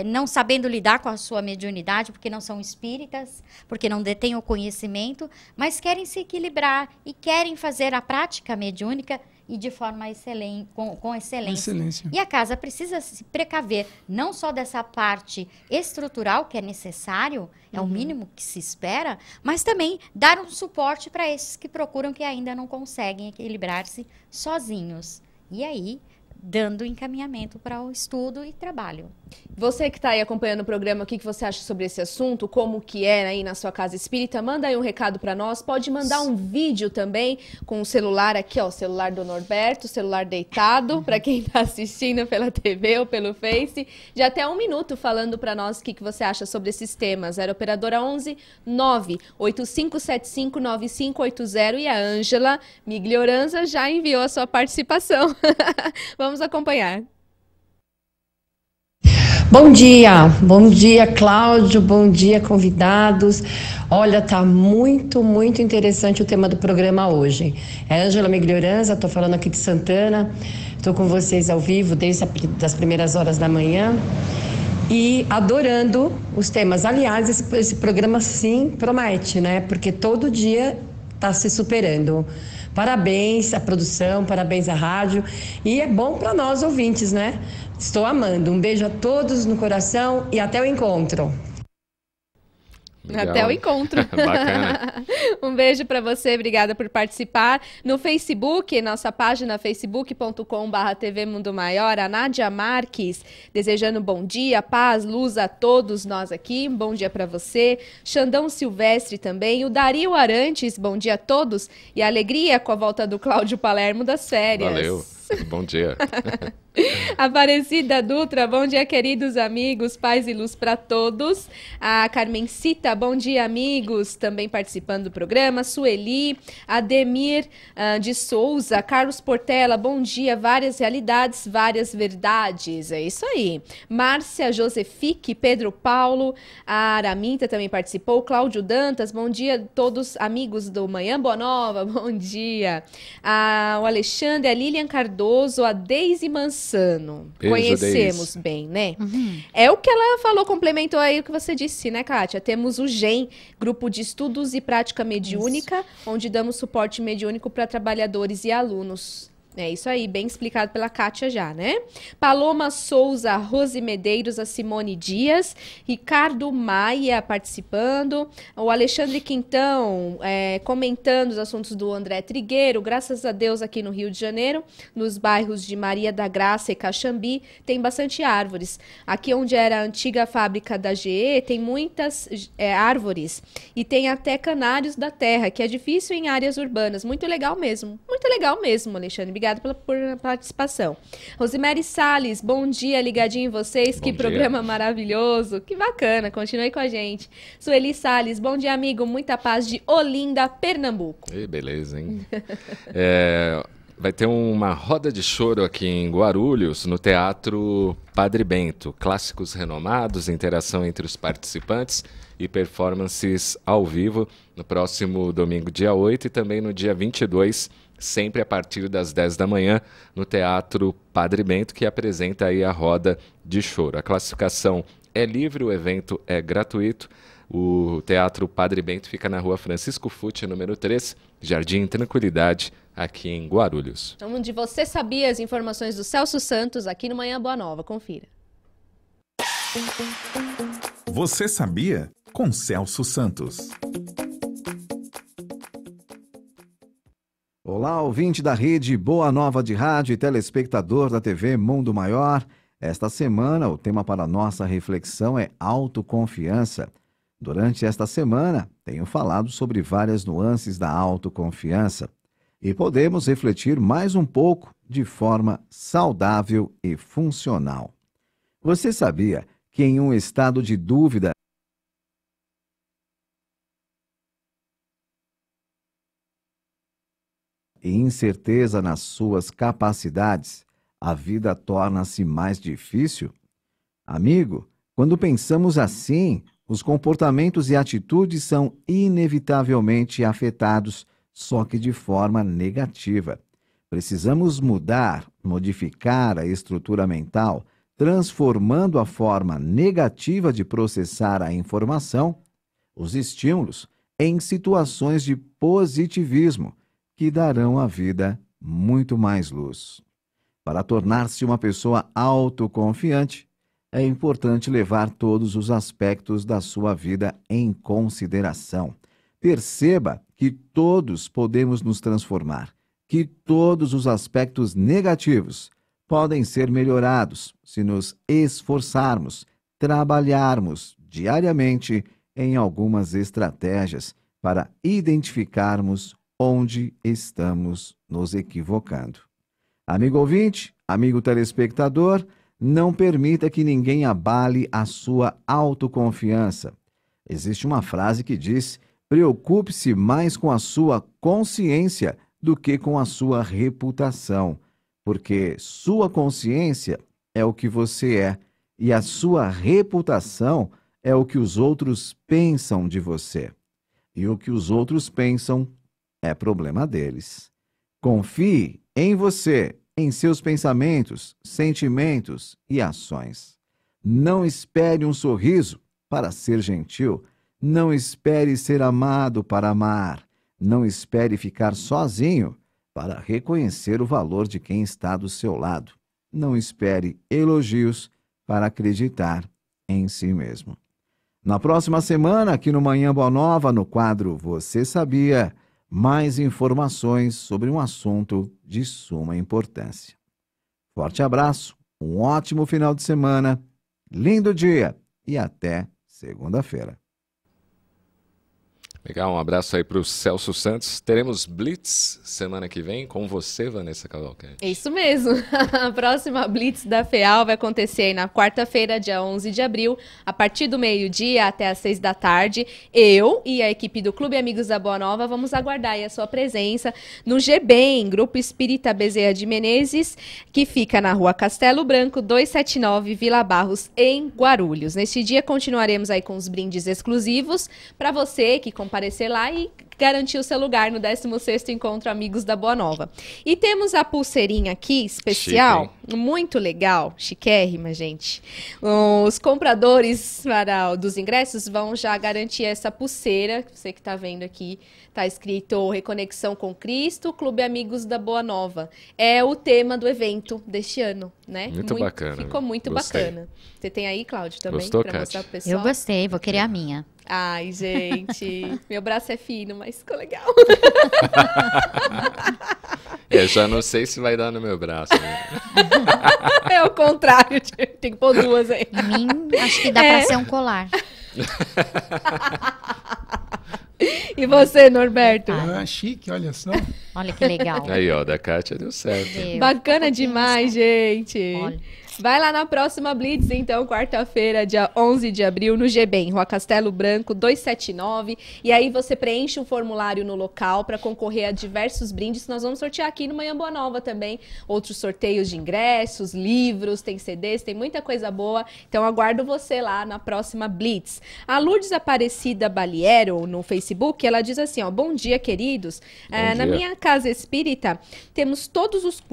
não sabendo lidar com a sua mediunidade, porque não são espíritas, porque não detêm o conhecimento, mas querem se equilibrar e querem fazer a prática mediúnica e de forma excelente, com excelência. E a casa precisa se precaver, não só dessa parte estrutural que é necessário, é o mínimo que se espera, mas também dar um suporte para esses que procuram que ainda não conseguem equilibrar-se sozinhos. E aí, dando encaminhamento para o estudo e trabalho. Você que está aí acompanhando o programa, o que você acha sobre esse assunto? Como que é aí na sua casa espírita? Manda aí um recado para nós. Pode mandar um vídeo também com o celular aqui, ó, o celular do Norberto, o celular deitado, para quem está assistindo pela TV ou pelo Face, de até 1 minuto falando para nós o que você acha sobre esses temas. Era operadora 11 98575 9580 e a Ângela Miglioranza já enviou a sua participação. Vamos acompanhar. Bom dia Cláudio, bom dia convidados. Olha, tá muito interessante o tema do programa hoje. É Ângela Miglioranza, tô falando aqui de Santana, tô com vocês ao vivo desde as primeiras horas da manhã e adorando os temas. Aliás, esse programa sim promete, né? Porque todo dia tá se superando. Parabéns à produção, parabéns à rádio e é bom para nós ouvintes, né? Estou amando. Um beijo a todos no coração e até o encontro. Legal. Até o encontro. Bacana. Um beijo para você, obrigada por participar. No Facebook, nossa página facebook.com/TV Mundo Maior, a Nádia Marques, desejando bom dia, paz, luz a todos nós aqui. Um bom dia para você. Xandão Silvestre também. O Dario Arantes, bom dia a todos. E a alegria com a volta do Cláudio Palermo das férias. Valeu. Bom dia. Aparecida Dutra, bom dia, queridos amigos, paz e luz para todos. A Carmencita, bom dia, amigos, também participando do programa. Sueli, Ademir de Souza, Carlos Portela, bom dia, várias realidades, várias verdades. É isso aí. Márcia Josefique, Pedro Paulo, a Araminta também participou. Cláudio Dantas, bom dia, todos amigos do Manhã Boa Nova, bom dia. O Alexandre, a Lilian Cardoso, a Deise Mansano. Beijo, Conhecemos Deise. bem, né? É o que ela falou, complementou aí o que você disse, né, Kátia? Temos o GEM, Grupo de Estudos e Prática Mediúnica, onde damos suporte mediúnico para trabalhadores e alunos. É isso aí, bem explicado pela Kátia já, né? Paloma Souza, Rose Medeiros, a Simone Dias, Ricardo Maia participando, o Alexandre Quintão comentando os assuntos do André Trigueiro. Graças a Deus aqui no Rio de Janeiro, nos bairros de Maria da Graça e Caxambi, tem bastante árvores. Aqui onde era a antiga fábrica da GE, tem muitas árvores e tem até canários da terra, que é difícil em áreas urbanas. Muito legal mesmo, Alexandre. Obrigada por participação. Rosemary Salles, bom dia, ligadinho em vocês. Que programa maravilhoso. Que bacana, continue com a gente. Sueli Salles, bom dia, amigo. Muita paz de Olinda, Pernambuco. Beleza, hein? Vai ter uma roda de choro aqui em Guarulhos, no Teatro Padre Bento. Clássicos renomados, interação entre os participantes e performances ao vivo no próximo domingo, dia 8, e também no dia 22, sempre a partir das 10 da manhã, no Teatro Padre Bento, que apresenta aí a roda de choro. A classificação é livre, o evento é gratuito. O Teatro Padre Bento fica na Rua Francisco Fucci, número 3, Jardim Tranquilidade, aqui em Guarulhos. Onde você sabia as informações do Celso Santos, aqui no Manhã Boa Nova. Confira. Você sabia? Com Celso Santos. Olá, ouvinte da rede Boa Nova de Rádio e telespectador da TV Mundo Maior. Esta semana, o tema para nossa reflexão é autoconfiança. Durante esta semana, tenho falado sobre várias nuances da autoconfiança e podemos refletir mais um pouco de forma saudável e funcional. Você sabia que em um estado de dúvida e incerteza nas suas capacidades, a vida torna-se mais difícil? Amigo, quando pensamos assim, os comportamentos e atitudes são inevitavelmente afetados, só que de forma negativa. Precisamos modificar a estrutura mental, transformando a forma negativa de processar a informação, os estímulos, em situações de positivismo, que darão à vida muito mais luz. Para tornar-se uma pessoa autoconfiante, é importante levar todos os aspectos da sua vida em consideração. Perceba que todos podemos nos transformar, que todos os aspectos negativos podem ser melhorados se nos esforçarmos, trabalharmos diariamente em algumas estratégias para identificarmos onde estamos nos equivocando. Amigo ouvinte, amigo telespectador, não permita que ninguém abale a sua autoconfiança. Existe uma frase que diz: preocupe-se mais com a sua consciência do que com a sua reputação, porque sua consciência é o que você é e a sua reputação é o que os outros pensam de você. E o que os outros pensam é problema deles. Confie em você, em seus pensamentos, sentimentos e ações. Não espere um sorriso para ser gentil. Não espere ser amado para amar. Não espere ficar sozinho para reconhecer o valor de quem está do seu lado. Não espere elogios para acreditar em si mesmo. Na próxima semana, aqui no Manhã Boa Nova, no quadro Você Sabia?, mais informações sobre um assunto de suma importância. Forte abraço, um ótimo final de semana, lindo dia e até segunda-feira. Legal, um abraço aí para o Celso Santos. Teremos Blitz semana que vem com você, Vanessa Cavalcante. É isso mesmo. A próxima Blitz da FEAL vai acontecer aí na quarta-feira, dia 11 de abril, a partir do meio-dia até às 6 da tarde. Eu e a equipe do Clube Amigos da Boa Nova vamos aguardar aí a sua presença no GBEM, Grupo Espírita Bezerra de Menezes, que fica na Rua Castelo Branco, 279, Vila Barros, em Guarulhos. Neste dia continuaremos aí com os brindes exclusivos para você que comparecer lá e garantir o seu lugar no 16º Encontro Amigos da Boa Nova. E temos a pulseirinha aqui, especial, chique, muito legal, chiquérrima, gente. Os compradores dos ingressos vão já garantir essa pulseira, você que está vendo aqui, está escrito Reconexão com Cristo, Clube Amigos da Boa Nova. É o tema do evento deste ano, né? Muito bacana. Ficou muito bacana. Você tem aí, Cláudio, também? Gostou, para mostrar pro pessoal? Eu gostei, vou querer a minha. Ai, gente, meu braço é fino, mas ficou legal. Já não sei se vai dar no meu braço. Né? É o contrário, tem que pôr duas aí. Em mim, acho que dá pra ser um colar. E você, Norberto? Chique, olha só. Olha que legal. Aí, ó, da Kátia deu certo. Bacana demais, gente. Olha. Vai lá na próxima Blitz, então, quarta-feira, dia 11 de abril, no GBEM, Rua Castelo Branco, 279. E aí você preenche um formulário no local para concorrer a diversos brindes. Nós vamos sortear aqui no Manhã Boa Nova também. Outros sorteios de ingressos, livros, tem CDs, tem muita coisa boa. Então, aguardo você lá na próxima Blitz. A Lourdes Aparecida Baliero, no Facebook, ela diz assim, ó, bom dia, queridos. Na minha casa espírita, temos todos os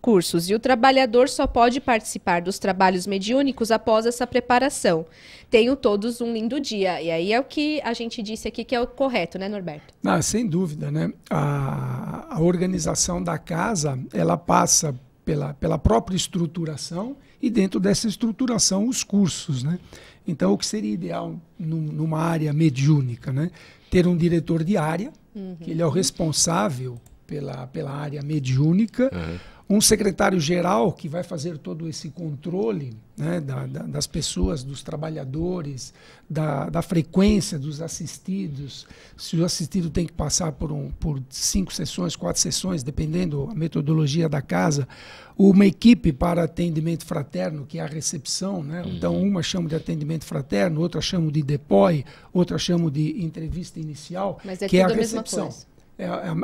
cursos e o trabalhador só pode participar dos trabalhos mediúnicos após essa preparação. Tenham todos um lindo dia. E aí é o que a gente disse aqui que é o correto, né, Norberto? Sem dúvida, né? A organização da casa, ela passa pela própria estruturação e dentro dessa estruturação os cursos, né? Então, o que seria ideal numa área mediúnica, né? Ter um diretor de área, que ele é o responsável pela área mediúnica, um secretário-geral que vai fazer todo esse controle, né, das pessoas, dos trabalhadores, da frequência dos assistidos. Se o assistido tem que passar por 5 sessões, 4 sessões, dependendo da metodologia da casa, uma equipe para atendimento fraterno, que é a recepção, né? Então, uma chama de atendimento fraterno, outra chama de depói, outra chama de entrevista inicial, que é a recepção.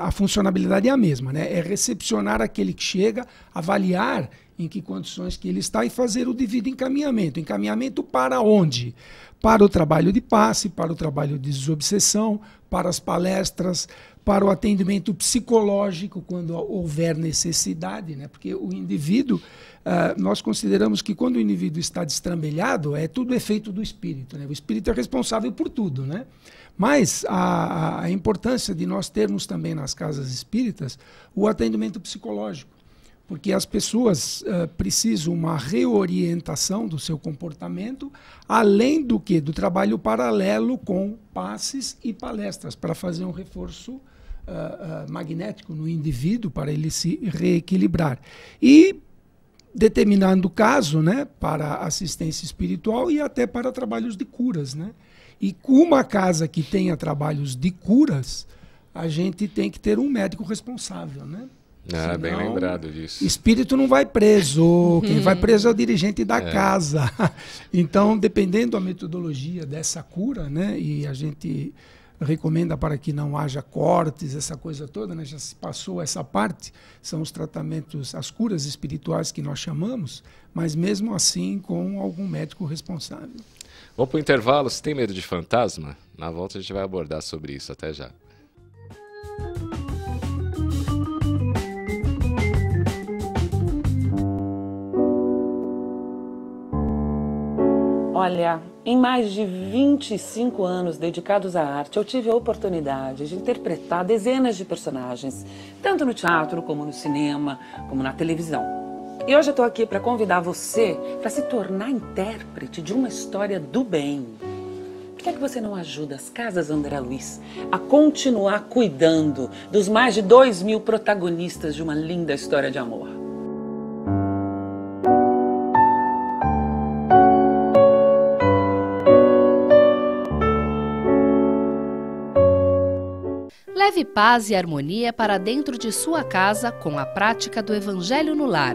A funcionalidade é a mesma, né? É recepcionar aquele que chega, avaliar em que condições que ele está e fazer o devido encaminhamento. Encaminhamento para onde? Para o trabalho de passe, para o trabalho de desobsessão, para as palestras, para o atendimento psicológico, quando houver necessidade, né? Porque o indivíduo, nós consideramos que quando o indivíduo está destrambelhado, é tudo efeito do espírito, né? O espírito é responsável por tudo, né? Mas a importância de nós termos também nas casas espíritas o atendimento psicológico, porque as pessoas precisam uma reorientação do seu comportamento, além do trabalho paralelo com passes e palestras, para fazer um reforço magnético no indivíduo, para ele se reequilibrar. E, determinando o caso, né, para assistência espiritual e até para trabalhos de curas, né? E com uma casa que tenha trabalhos de curas, a gente tem que ter um médico responsável, né? Senão, bem lembrado disso. Espírito não vai preso, quem vai preso é o dirigente da casa. Então, dependendo da metodologia dessa cura, né? E a gente recomenda para que não haja cortes, essa coisa toda, né? Já se passou essa parte, são os tratamentos, as curas espirituais que nós chamamos, mas mesmo assim com algum médico responsável. Vamos para o intervalo. Você tem medo de fantasma? Na volta a gente vai abordar sobre isso. Até já. Olha, em mais de 25 anos dedicados à arte, eu tive a oportunidade de interpretar dezenas de personagens, tanto no teatro, como no cinema, como na televisão. E hoje eu estou aqui para convidar você para se tornar intérprete de uma história do bem. Por que é que você não ajuda as Casas André Luiz a continuar cuidando dos mais de 2.000 protagonistas de uma linda história de amor? Leve paz e harmonia para dentro de sua casa com a prática do Evangelho no Lar.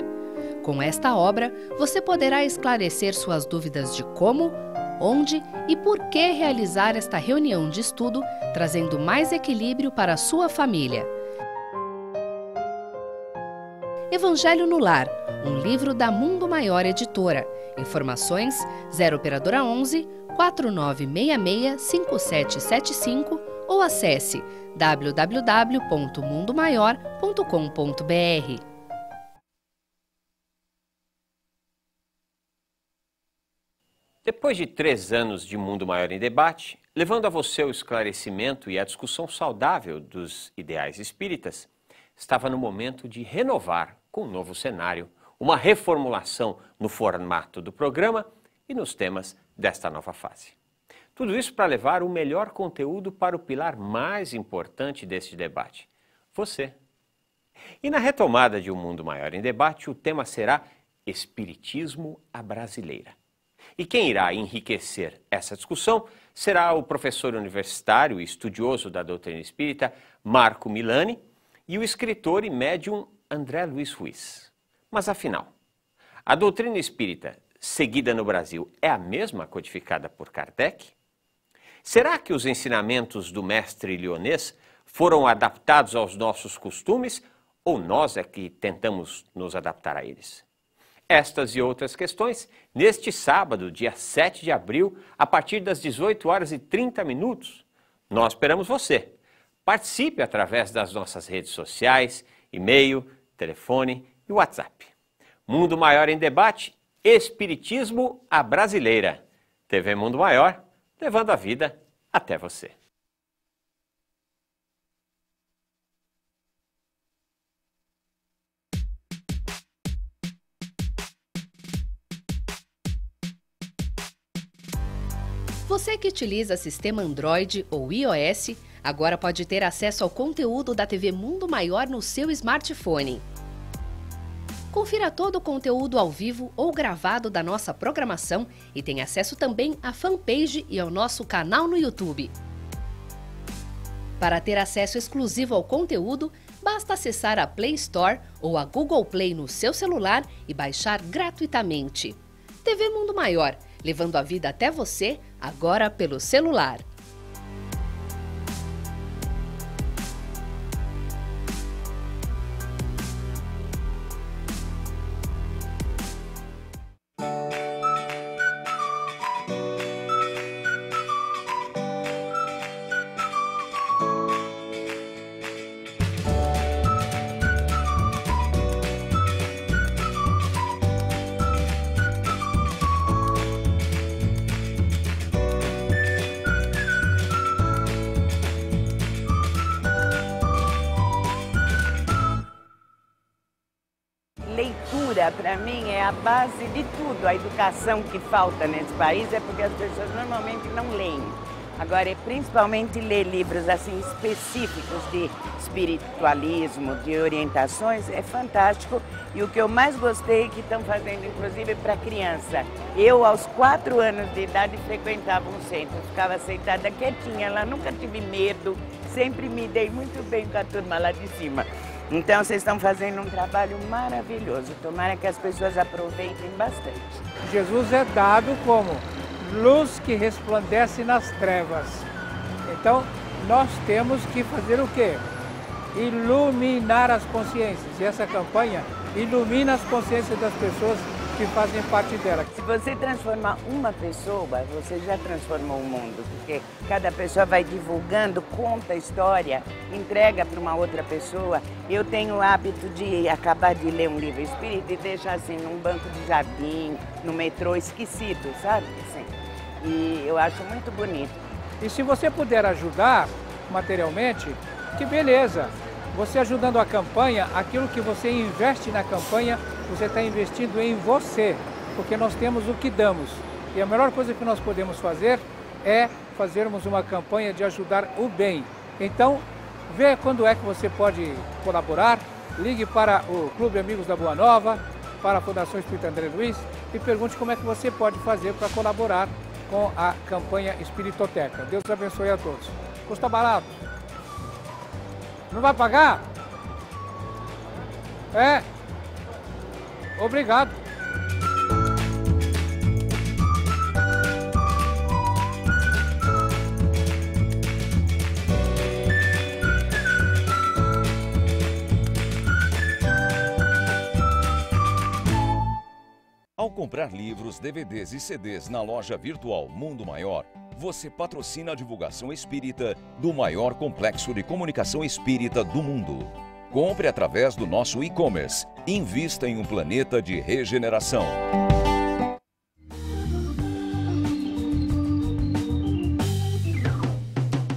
Com esta obra, você poderá esclarecer suas dúvidas de como, onde e por que realizar esta reunião de estudo, trazendo mais equilíbrio para a sua família. Evangelho no Lar, um livro da Mundo Maior Editora. Informações 0 operadora 11 4966 5775 ou acesse www.mundomaior.com.br. Depois de 3 anos de Mundo Maior em Debate, levando a você o esclarecimento e a discussão saudável dos ideais espíritas, estava no momento de renovar com um novo cenário, uma reformulação no formato do programa e nos temas desta nova fase. Tudo isso para levar o melhor conteúdo para o pilar mais importante deste debate, você. E na retomada de Um Mundo Maior em Debate, o tema será Espiritismo à Brasileira. E quem irá enriquecer essa discussão será o professor universitário e estudioso da doutrina espírita Marco Milani e o escritor e médium André Luiz Ruiz. Mas afinal, a doutrina espírita seguida no Brasil é a mesma codificada por Kardec? Será que os ensinamentos do mestre lionês foram adaptados aos nossos costumes ou nós é que tentamos nos adaptar a eles? Estas e outras questões, neste sábado, dia 7 de abril, a partir das 18h30. Nós esperamos você. Participe através das nossas redes sociais, e-mail, telefone e WhatsApp. Mundo Maior em Debate, Espiritismo à Brasileira. TV Mundo Maior, levando a vida até você. Você que utiliza sistema Android ou iOS, agora pode ter acesso ao conteúdo da TV Mundo Maior no seu smartphone. Confira todo o conteúdo ao vivo ou gravado da nossa programação e tem acesso também à fanpage e ao nosso canal no YouTube. Para ter acesso exclusivo ao conteúdo, basta acessar a Play Store ou a Google Play no seu celular e baixar gratuitamente. TV Mundo Maior, levando a vida até você, agora pelo celular. Para mim é a base de tudo. A educação que falta nesse país é porque as pessoas normalmente não leem. Agora, é principalmente ler livros assim específicos de espiritualismo, de orientações, é fantástico. E o que eu mais gostei é que estão fazendo, inclusive, para criança. Eu, aos 4 anos de idade, frequentava um centro, ficava sentada quietinha lá, nunca tive medo, sempre me dei muito bem com a turma lá de cima. Então, vocês estão fazendo um trabalho maravilhoso. Tomara que as pessoas aproveitem bastante. Jesus é dado como luz que resplandece nas trevas. Então, nós temos que fazer o quê? Iluminar as consciências. E essa campanha ilumina as consciências das pessoas que fazem parte dela. Se você transformar uma pessoa, você já transformou o mundo, porque cada pessoa vai divulgando, conta a história, entrega para uma outra pessoa. Eu tenho o hábito de acabar de ler um livro espírita e deixar assim num banco de jardim, no metrô, esquecido, sabe? Assim. E eu acho muito bonito. E se você puder ajudar materialmente, que beleza! Você ajudando a campanha, aquilo que você investe na campanha, você está investindo em você, porque nós temos o que damos. E a melhor coisa que nós podemos fazer é fazermos uma campanha de ajudar o bem. Então, vê quando é que você pode colaborar, ligue para o Clube Amigos da Boa Nova, para a Fundação Espírita André Luiz e pergunte como é que você pode fazer para colaborar com a campanha Espiritoteca. Deus abençoe a todos. Custa barato. Não vai pagar? É. Obrigado. Ao comprar livros, DVDs e CDs na loja virtual Mundo Maior, você patrocina a divulgação espírita do maior complexo de comunicação espírita do mundo. Compre através do nosso e-commerce. Invista em um planeta de regeneração.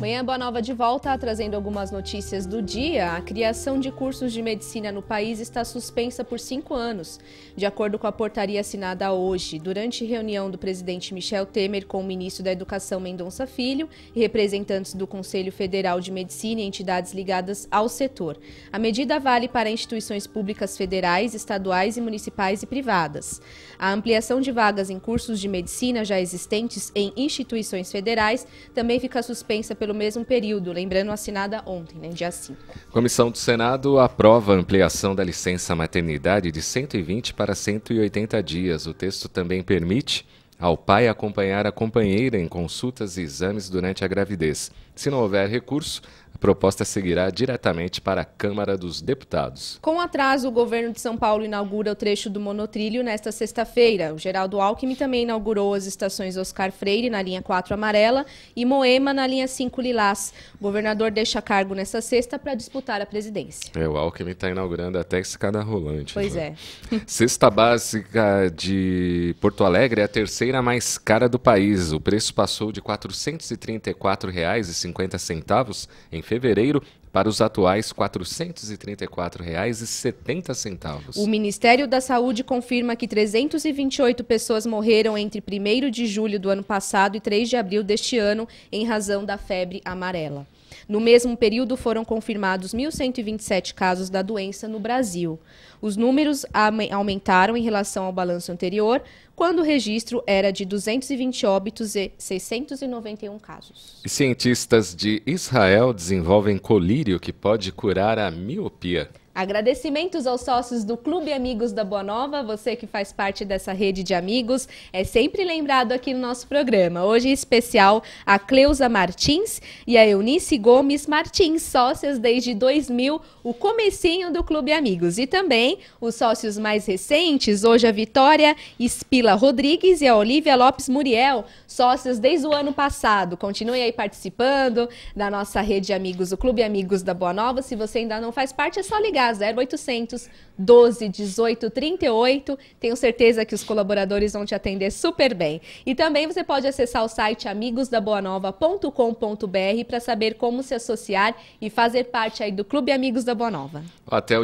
Manhã Boa Nova de volta, trazendo algumas notícias do dia. A criação de cursos de medicina no país está suspensa por 5 anos, de acordo com a portaria assinada hoje, durante reunião do presidente Michel Temer com o ministro da Educação Mendonça Filho e representantes do Conselho Federal de Medicina e entidades ligadas ao setor. A medida vale para instituições públicas federais, estaduais e municipais e privadas. A ampliação de vagas em cursos de medicina já existentes em instituições federais também fica suspensa pelo mesmo período, lembrando assinada ontem, dia 5. Comissão do Senado aprova a ampliação da licença maternidade de 120 para 180 dias. O texto também permite ao pai acompanhar a companheira em consultas e exames durante a gravidez. Se não houver recurso, a proposta seguirá diretamente para a Câmara dos Deputados. Com atraso, o governo de São Paulo inaugura o trecho do monotrilho nesta sexta-feira. O Geraldo Alckmin também inaugurou as estações Oscar Freire, na linha 4 amarela, e Moema, na linha 5 lilás. O governador deixa cargo nesta sexta para disputar a presidência. O Alckmin está inaugurando até escada rolante. Pois né? é. Cesta básica de Porto Alegre é a terceira mais cara do país. O preço passou de R$ 434,50 em fevereiro para os atuais R$ 434,70. O Ministério da Saúde confirma que 328 pessoas morreram entre 1º de julho do ano passado e 3 de abril deste ano em razão da febre amarela. No mesmo período, foram confirmados 1.127 casos da doença no Brasil. Os números aumentaram em relação ao balanço anterior, quando o registro era de 220 óbitos e 691 casos. E cientistas de Israel desenvolvem colírio que pode curar a miopia. Agradecimentos aos sócios do Clube Amigos da Boa Nova, você que faz parte dessa rede de amigos, é sempre lembrado aqui no nosso programa. Hoje em especial a Cleusa Martins e a Eunice Gomes Martins, sócias desde 2000, o comecinho do Clube Amigos. E também os sócios mais recentes, hoje a Vitória Espila Rodrigues e a Olivia Lopes Muriel, sócios desde o ano passado. Continuem aí participando da nossa rede de amigos, o Clube Amigos da Boa Nova. Se você ainda não faz parte, é só ligar 0800 12 18 38. Tenho certeza que os colaboradores vão te atender super bem. E também você pode acessar o site amigosdaboanova.com.br para saber como se associar e fazer parte aí do Clube Amigos da Boa Nova. Até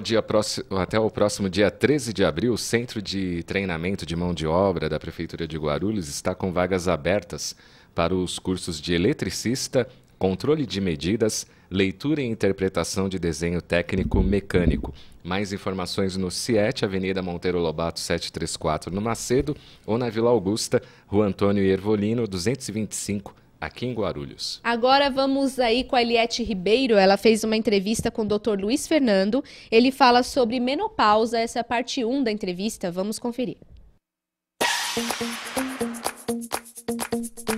o próximo dia 13 de abril, o Centro de Treinamento de Mão de Obra da Prefeitura de Guarulhos está com vagas abertas para os cursos de eletricista, controle de medidas, leitura e interpretação de desenho técnico mecânico. Mais informações no CIET, Avenida Monteiro Lobato 734, no Macedo, ou na Vila Augusta, Rua Antônio Ervolino, 225, aqui em Guarulhos. Agora vamos aí com a Eliette Ribeiro. Ela fez uma entrevista com o Dr. Luiz Fernando. Ele fala sobre menopausa. Essa é a parte 1 da entrevista. Vamos conferir.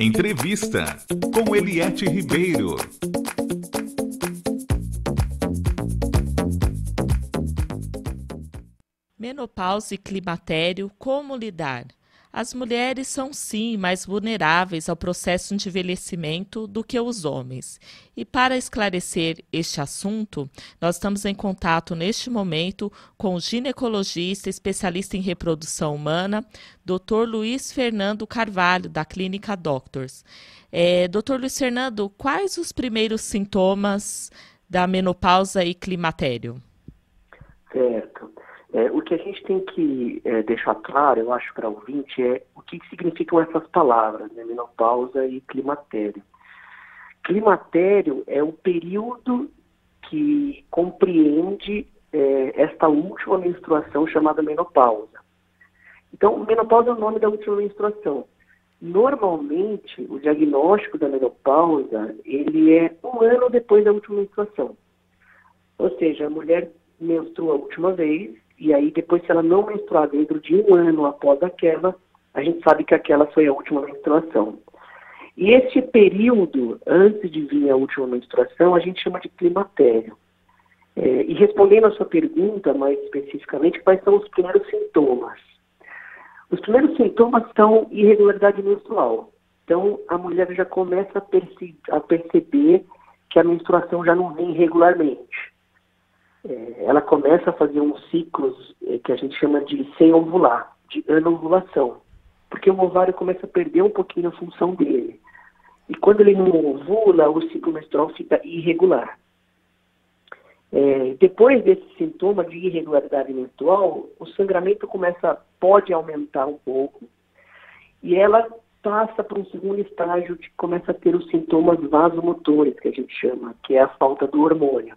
Entrevista com Eliette Ribeiro. Menopausa e climatério, como lidar? As mulheres são sim mais vulneráveis ao processo de envelhecimento do que os homens. E para esclarecer este assunto, nós estamos em contato neste momento com o ginecologista especialista em reprodução humana, Dr. Luiz Fernando Carvalho, da Clínica Doctors. Dr. Luiz Fernando, quais os primeiros sintomas da menopausa e climatério? Certo. O que a gente tem que deixar claro, eu acho, para o ouvinte, é o que significam essas palavras, né? Menopausa e climatério. Climatério é o período que compreende esta última menstruação chamada menopausa. Então, menopausa é o nome da última menstruação. Normalmente, o diagnóstico da menopausa, ele é 1 ano depois da última menstruação. Ou seja, a mulher menstrua a última vez, e aí depois, se ela não menstruar dentro de 1 ano após aquela, a gente sabe que aquela foi a última menstruação. E esse período, antes de vir a última menstruação, a gente chama de climatério. E respondendo a sua pergunta mais especificamente, quais são os primeiros sintomas? Os primeiros sintomas são irregularidade menstrual. Então, a mulher já começa a perceber que a menstruação já não vem regularmente. Ela começa a fazer uns ciclos que a gente chama de sem ovular, de anovulação, porque o ovário começa a perder um pouquinho a função dele. E quando ele não ovula, o ciclo menstrual fica irregular. Depois desse sintoma de irregularidade menstrual, o sangramento pode aumentar um pouco, e ela passa para um segundo estágio que começa a ter os sintomas vasomotores, que a gente chama, que é a falta do hormônio.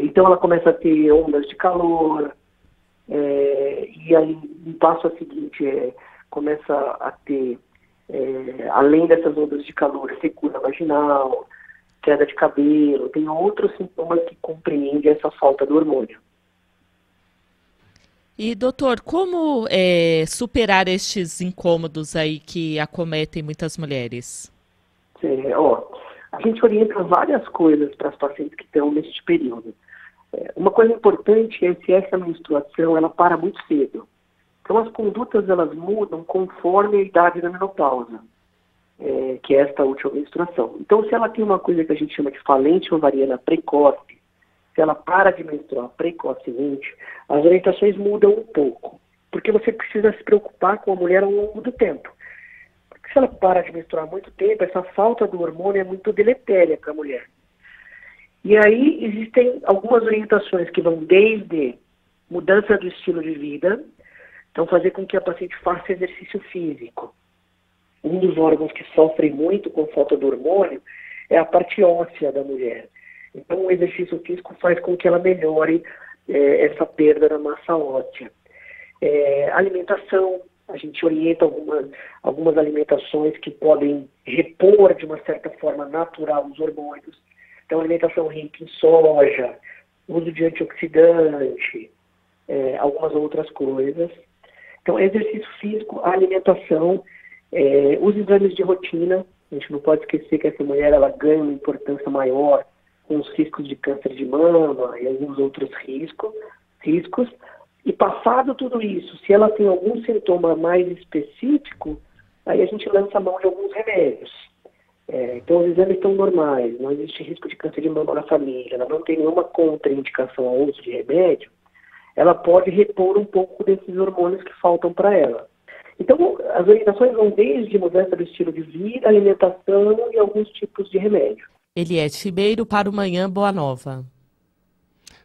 Então ela começa a ter ondas de calor, e aí um passo a seguinte começa a ter, além dessas ondas de calor, secura vaginal, queda de cabelo, tem outros sintomas que compreendem essa falta do hormônio. E, doutor, como superar estes incômodos aí que acometem muitas mulheres? A gente orienta várias coisas para as pacientes que estão neste período. Uma coisa importante é se essa menstruação ela para muito cedo. Então as condutas elas mudam conforme a idade da menopausa, que é esta última menstruação. Então se ela tem uma coisa que a gente chama de falência ovariana precoce, se ela para de menstruar precocemente, as orientações mudam um pouco, porque você precisa se preocupar com a mulher ao longo do tempo. Se ela para de menstruar há muito tempo, essa falta do hormônio é muito deletéria para a mulher. E aí existem algumas orientações que vão desde mudança do estilo de vida, então fazer com que a paciente faça exercício físico. Um dos órgãos que sofre muito com falta do hormônio é a parte óssea da mulher. Então o exercício físico faz com que ela melhore essa perda da massa óssea. Alimentação. A gente orienta algumas alimentações que podem repor de uma certa forma natural os hormônios. Então, alimentação rica em soja, uso de antioxidante, algumas outras coisas. Então, exercício físico, alimentação, os exames de rotina. A gente não pode esquecer que essa mulher ela ganha uma importância maior com os riscos de câncer de mama e alguns outros riscos. E passado tudo isso, se ela tem algum sintoma mais específico, aí a gente lança a mão de alguns remédios. Então os exames estão normais, não existe risco de câncer de mama na família, ela não tem nenhuma contraindicação ao uso de remédio, ela pode repor um pouco desses hormônios que faltam para ela. Então as orientações vão desde mudança do estilo de vida, alimentação e alguns tipos de remédio. Eliette Ribeiro para o Manhã Boa Nova.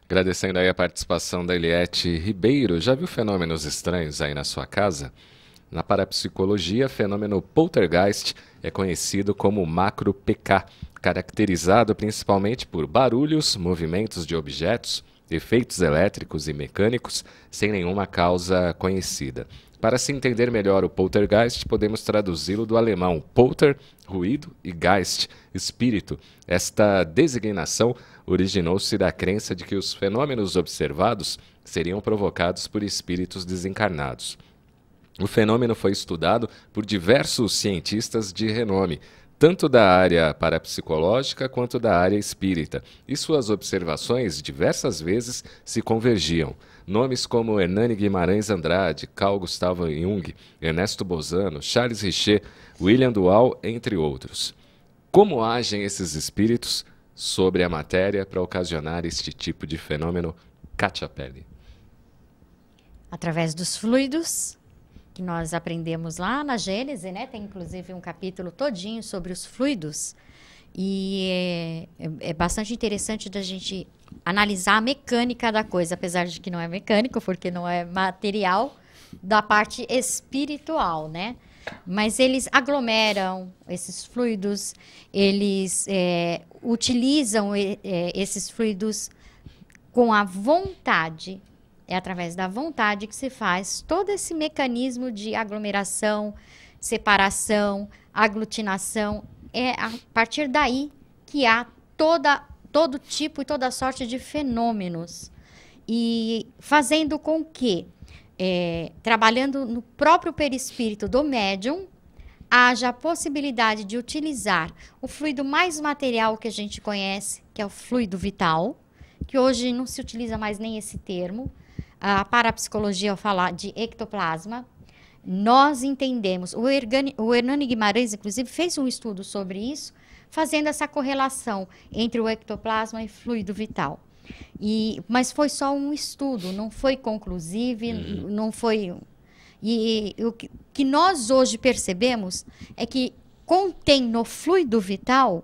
Agradecendo aí a participação da Eliette Ribeiro. Já viu fenômenos estranhos aí na sua casa? Na parapsicologia, fenômeno poltergeist é conhecido como macro-PK, caracterizado principalmente por barulhos, movimentos de objetos, efeitos elétricos e mecânicos, sem nenhuma causa conhecida. Para se entender melhor o poltergeist, podemos traduzi-lo do alemão polter, ruído, e geist, espírito. Esta designação originou-se da crença de que os fenômenos observados seriam provocados por espíritos desencarnados. O fenômeno foi estudado por diversos cientistas de renome, tanto da área parapsicológica quanto da área espírita, e suas observações diversas vezes se convergiam. Nomes como Hernani Guimarães Andrade, Carl Gustav Jung, Ernesto Bozano, Charles Richer, William Dual, entre outros. Como agem esses espíritos sobre a matéria para ocasionar este tipo de fenômeno? Kátia Pelli. Através dos fluidos, que nós aprendemos lá na Gênese, né? Tem inclusive um capítulo todinho sobre os fluidos. E é bastante interessante da gente analisar a mecânica da coisa, apesar de que não é mecânico, porque não é material, da parte espiritual, né? Mas eles aglomeram esses fluidos, eles utilizam esses fluidos com a vontade. É através da vontade que se faz todo esse mecanismo de aglomeração, separação, aglutinação. É a partir daí que há todo todo tipo e toda sorte de fenômenos. E fazendo com que, trabalhando no próprio perispírito do médium, haja a possibilidade de utilizar o fluido mais material que a gente conhece, que é o fluido vital, que hoje não se utiliza mais nem esse termo. A parapsicologia, ao falar de ectoplasma, nós entendemos, o Hernani Guimarães, inclusive, fez um estudo sobre isso, fazendo essa correlação entre o ectoplasma e fluido vital. Mas foi só um estudo, não foi conclusivo, não foi... E o que nós hoje percebemos é que contém no fluido vital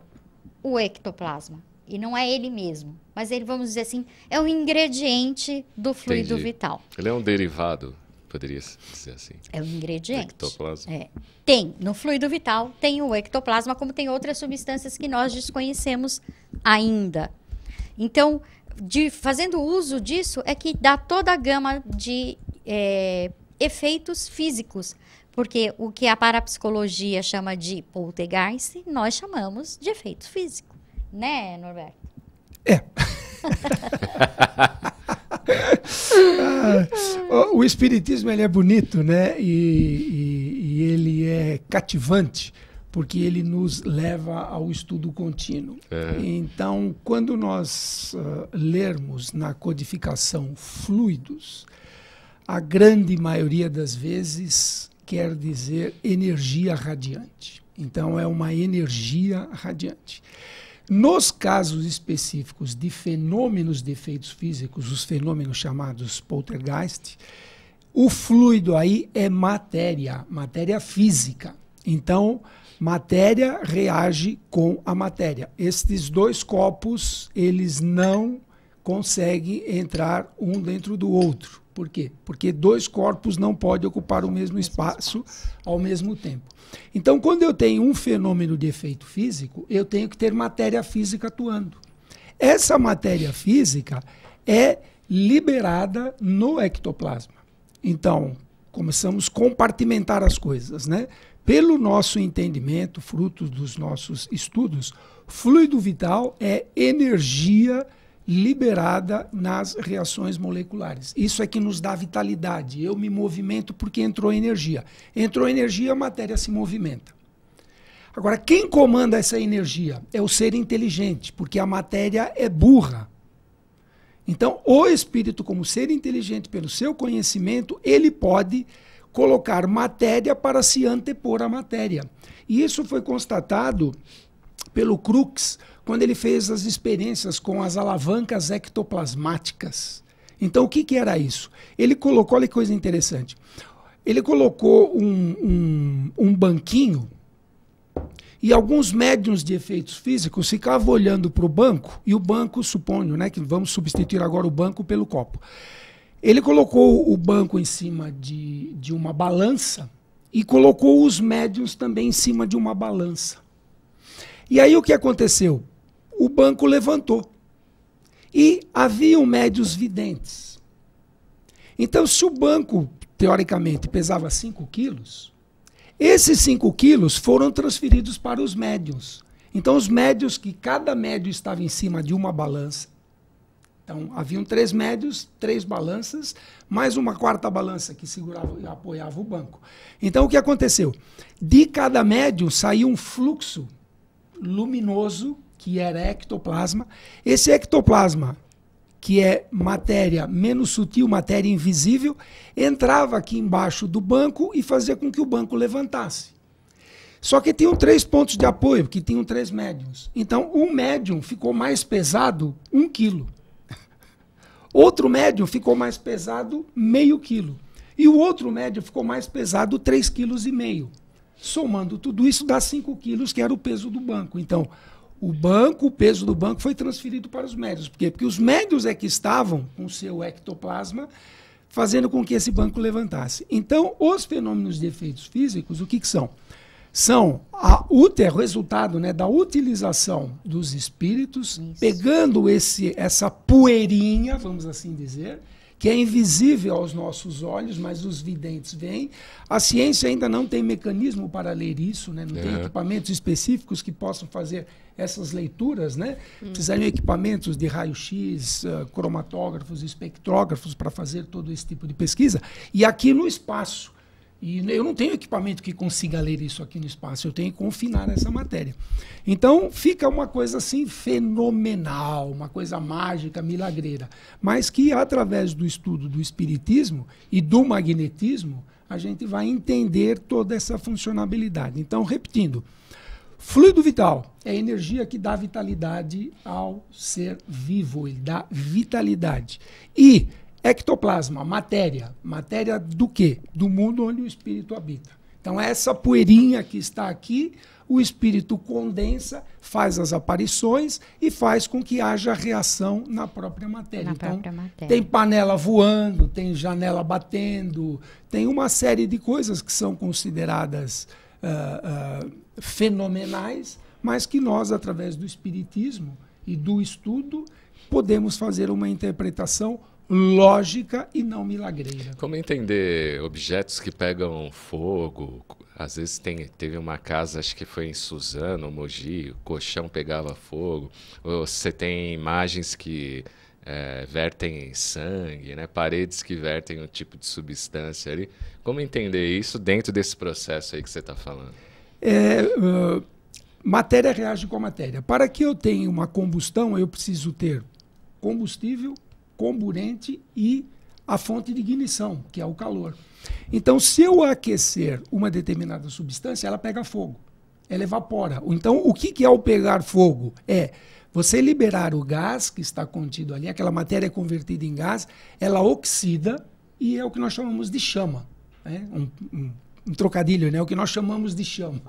o ectoplasma. E não é ele mesmo, mas ele, vamos dizer assim, é um ingrediente do fluido vital. Ele é um derivado, poderia dizer assim. É um ingrediente. Ectoplasma. Tem, no fluido vital, tem o ectoplasma, como tem outras substâncias que nós desconhecemos ainda. Então, fazendo uso disso, é que dá toda a gama de efeitos físicos. Porque o que a parapsicologia chama de poltergeist, nós chamamos de efeitos físicos. Né, Norberto? O espiritismo, ele é bonito, né? E ele é cativante, porque ele nos leva ao estudo contínuo. Então, quando nós lermos na codificação fluidos, a grande maioria das vezes quer dizer energia radiante. Então, é uma energia radiante. Nos casos específicos de fenômenos de efeitos físicos, os fenômenos chamados poltergeist, o fluido aí é matéria física. Então, matéria reage com a matéria. Estes dois copos, eles não conseguem entrar um dentro do outro. Por quê? Porque dois corpos não podem ocupar o mesmo espaço ao mesmo tempo. Então, quando eu tenho um fenômeno de efeito físico, eu tenho que ter matéria física atuando. Essa matéria física é liberada no ectoplasma. Então, começamos a compartimentar as coisas, né? Pelo nosso entendimento, fruto dos nossos estudos, fluido vital é energia liberada nas reações moleculares. Isso é que nos dá vitalidade. Eu me movimento porque entrou energia. Entrou energia, a matéria se movimenta. Agora, quem comanda essa energia? É o ser inteligente, porque a matéria é burra. Então, o espírito, como ser inteligente, pelo seu conhecimento, ele pode colocar matéria para se antepor à matéria. E isso foi constatado pelo Crookes, quando ele fez as experiências com as alavancas ectoplasmáticas. Então, o que era isso? Ele colocou, olha que coisa interessante, ele colocou um banquinho e alguns médiuns de efeitos físicos ficavam olhando para o banco, e o banco, suponho, né, que vamos substituir agora o banco pelo copo. Ele colocou o banco em cima de uma balança e colocou os médiuns também em cima de uma balança. E aí o que aconteceu? O banco levantou. E haviam médiuns videntes. Então, se o banco, teoricamente, pesava 5 quilos, esses 5 quilos foram transferidos para os médiuns. Então, os médiuns, que cada médium estava em cima de uma balança. Então, haviam 3 médiuns, 3 balanças, mais uma 4ª balança que segurava e apoiava o banco. Então, o que aconteceu? De cada médium saiu um fluxo luminoso, que era ectoplasma. Esse ectoplasma, que é matéria menos sutil, matéria invisível, entrava aqui embaixo do banco e fazia com que o banco levantasse. Só que tinham 3 pontos de apoio, porque tinham 3 médiums. Então, um médium ficou mais pesado 1 quilo. Outro médium ficou mais pesado meio quilo. E o outro médium ficou mais pesado 3,5 kg. Somando tudo isso, dá 5 quilos, que era o peso do banco. Então, o peso do banco foi transferido para os médios. Por quê? Porque os médios é que estavam com o seu ectoplasma fazendo com que esse banco levantasse. Então, os fenômenos de efeitos físicos, o que são? São o resultado, né, da utilização dos espíritos, pegando essa poeirinha, vamos assim dizer, que é invisível aos nossos olhos, mas os videntes veem. A ciência ainda não tem mecanismo para ler isso, né? Não tem equipamentos específicos que possam fazer essas leituras, né? Precisariam de equipamentos de raio-x, cromatógrafos, espectrógrafos para fazer todo esse tipo de pesquisa. E aqui no espaço. E eu não tenho equipamento que consiga ler isso aqui no espaço, eu tenho que confinar essa matéria. Então, fica uma coisa assim fenomenal, uma coisa mágica, milagreira, mas que através do estudo do espiritismo e do magnetismo, a gente vai entender toda essa funcionalidade. Então, repetindo, fluido vital é a energia que dá vitalidade ao ser vivo, ele dá vitalidade. E ectoplasma, matéria. Matéria do quê? Do mundo onde o espírito habita. Então, essa poeirinha que está aqui, o espírito condensa, faz as aparições e faz com que haja reação na própria matéria. Tem panela voando, tem janela batendo, tem uma série de coisas que são consideradas fenomenais, mas que nós, através do espiritismo e do estudo, podemos fazer uma interpretação lógica e não milagreira. Como entender objetos que pegam fogo? Às vezes teve uma casa, acho que foi em Suzano, Mogi, o colchão pegava fogo. Ou você tem imagens que vertem sangue, né? Paredes que vertem um tipo de substância ali. Como entender isso dentro desse processo aí que você está falando? Matéria reage com a matéria. Para que eu tenha uma combustão, eu preciso ter combustível, comburente e a fonte de ignição, que é o calor. Então, se eu aquecer uma determinada substância, ela pega fogo, ela evapora. Então, o que é o pegar fogo? É você liberar o gás que está contido ali, aquela matéria é convertida em gás, ela oxida e é o que nós chamamos de chama. Né? Um trocadilho, né? O que nós chamamos de chama.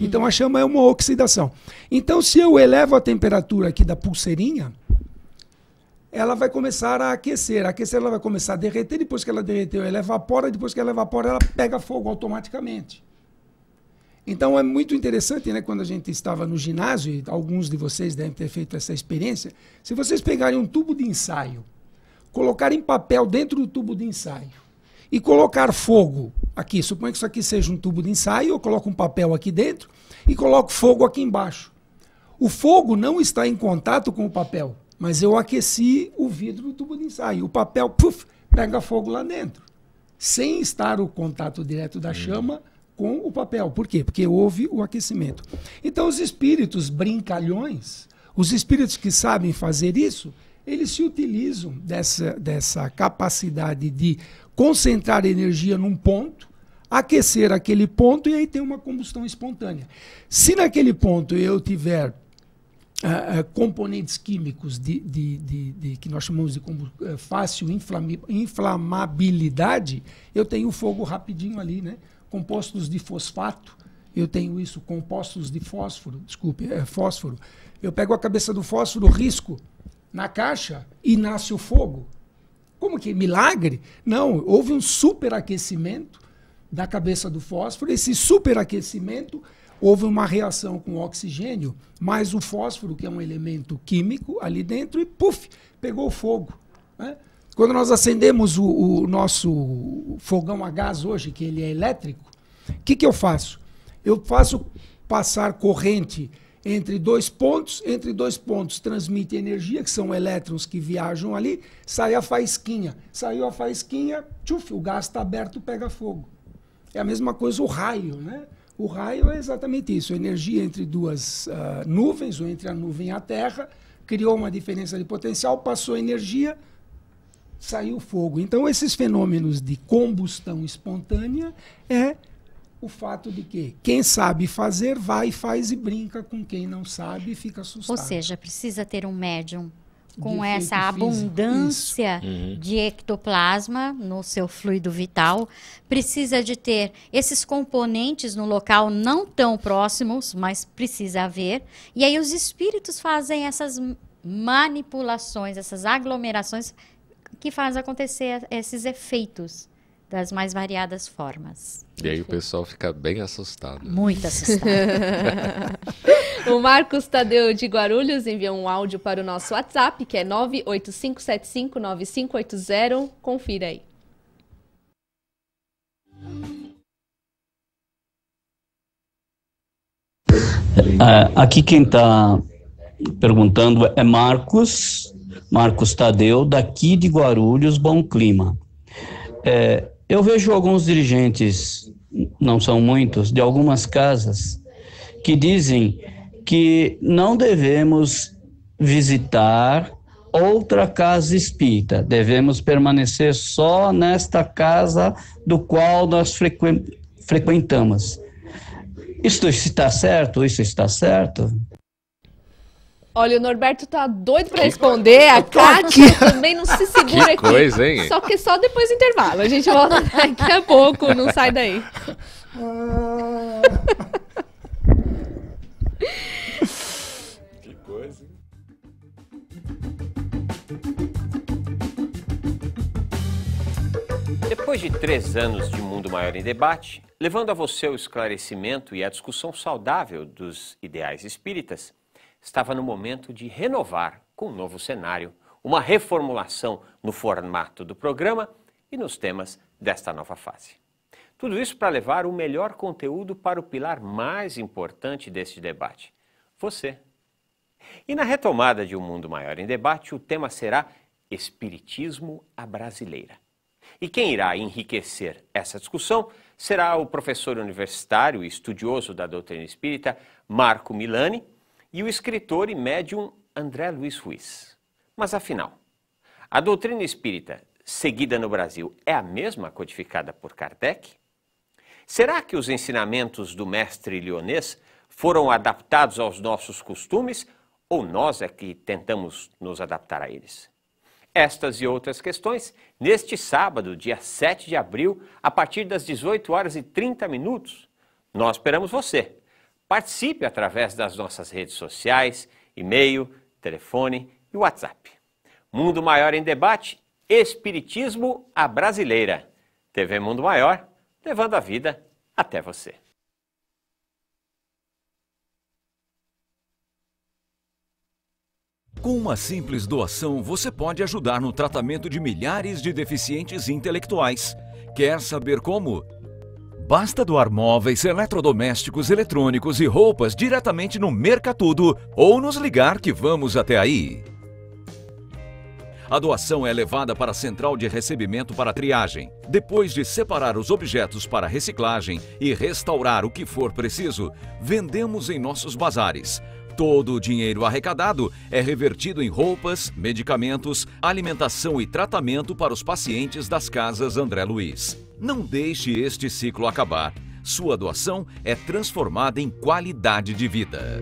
Então, a chama é uma oxidação. Então, se eu elevo a temperatura aqui da pulseirinha, ela vai começar a aquecer. A aquecer, ela vai começar a derreter. Depois que ela derreteu, ela evapora. Depois que ela evapora, ela pega fogo automaticamente. Então, é muito interessante, né? Quando a gente estava no ginásio, e alguns de vocês devem ter feito essa experiência, se vocês pegarem um tubo de ensaio, colocarem papel dentro do tubo de ensaio e colocar fogo aqui, suponha que isso aqui seja um tubo de ensaio, eu coloco um papel aqui dentro e coloco fogo aqui embaixo. O fogo não está em contato com o papel, mas eu aqueci o vidro do tubo de ensaio. O papel, pega fogo lá dentro, sem estar o contato direto da chama com o papel. Por quê? Porque houve o aquecimento. Então, os espíritos brincalhões, os espíritos que sabem fazer isso, eles se utilizam dessa capacidade de concentrar energia num ponto, aquecer aquele ponto e aí tem uma combustão espontânea. Se naquele ponto eu tiver componentes químicos que nós chamamos de fácil inflamabilidade, eu tenho fogo rapidinho ali, né? Compostos de fosfato, eu tenho isso, compostos de fósforo, fósforo. Eu pego a cabeça do fósforo, risco na caixa e nasce o fogo. Como que? Milagre? Não, houve um superaquecimento da cabeça do fósforo. Esse superaquecimento, houve uma reação com o oxigênio, mais o fósforo, que é um elemento químico, ali dentro, e pegou fogo. Né? Quando nós acendemos o nosso fogão a gás hoje, que ele é elétrico, o que eu faço? Eu faço passar corrente entre dois pontos transmite energia, que são elétrons que viajam ali, sai a faísquinha. Saiu a faísquinha, o gás está aberto, pega fogo. É a mesma coisa o raio, né? O raio é exatamente isso, energia entre duas nuvens, ou entre a nuvem e a Terra, criou uma diferença de potencial, passou energia, saiu fogo. Então, esses fenômenos de combustão espontânea é o fato de que quem sabe fazer vai e faz e brinca com quem não sabe e fica assustado. Ou seja, precisa ter um médium com essa abundância de ectoplasma no seu fluido vital, precisa de ter esses componentes no local não tão próximos, mas precisa haver. E aí os espíritos fazem essas manipulações, essas aglomerações que fazem acontecer esses efeitos das mais variadas formas. E aí o pessoal fica bem assustado. Muito assustado. O Marcos Tadeu de Guarulhos enviou um áudio para o nosso WhatsApp, que é 985759580. Confira aí. Aqui quem está perguntando é Marcos Tadeu, daqui de Guarulhos, Bom Clima. Eu vejo alguns dirigentes, não são muitos, de algumas casas, que dizem que não devemos visitar outra casa espírita, devemos permanecer só nesta casa do qual nós frequentamos. Isso está certo? Isso está certo? Olha, o Norberto tá doido para responder, a Kátia também não se segura que aqui. Coisa, hein? Só que só depois do intervalo, a gente volta daqui a pouco, não sai daí. Que coisa, hein? Depois de 3 anos de Mundo Maior em Debate, levando a você o esclarecimento e a discussão saudável dos ideais espíritas, estava no momento de renovar com um novo cenário, uma reformulação no formato do programa e nos temas desta nova fase. Tudo isso para levar o melhor conteúdo para o pilar mais importante deste debate, você. E na retomada de Um Mundo Maior em Debate, o tema será Espiritismo à Brasileira. E quem irá enriquecer essa discussão será o professor universitário e estudioso da doutrina espírita, Marco Milani, e o escritor e médium André Luiz Ruiz. Mas afinal, a doutrina espírita seguida no Brasil é a mesma codificada por Kardec? Será que os ensinamentos do mestre lionês foram adaptados aos nossos costumes ou nós é que tentamos nos adaptar a eles? Estas e outras questões, neste sábado, dia 7 de abril, a partir das 18h30. Nós esperamos você. Participe através das nossas redes sociais, e-mail, telefone e WhatsApp. Mundo Maior em Debate, Espiritismo à Brasileira. TV Mundo Maior, levando a vida até você. Com uma simples doação, você pode ajudar no tratamento de milhares de deficientes intelectuais. Quer saber como? Basta doar móveis, eletrodomésticos, eletrônicos e roupas diretamente no Mercatudo ou nos ligar que vamos até aí. A doação é levada para a central de recebimento para triagem. Depois de separar os objetos para reciclagem e restaurar o que for preciso, vendemos em nossos bazares. Todo o dinheiro arrecadado é revertido em roupas, medicamentos, alimentação e tratamento para os pacientes das casas André Luiz. Não deixe este ciclo acabar. Sua doação é transformada em qualidade de vida.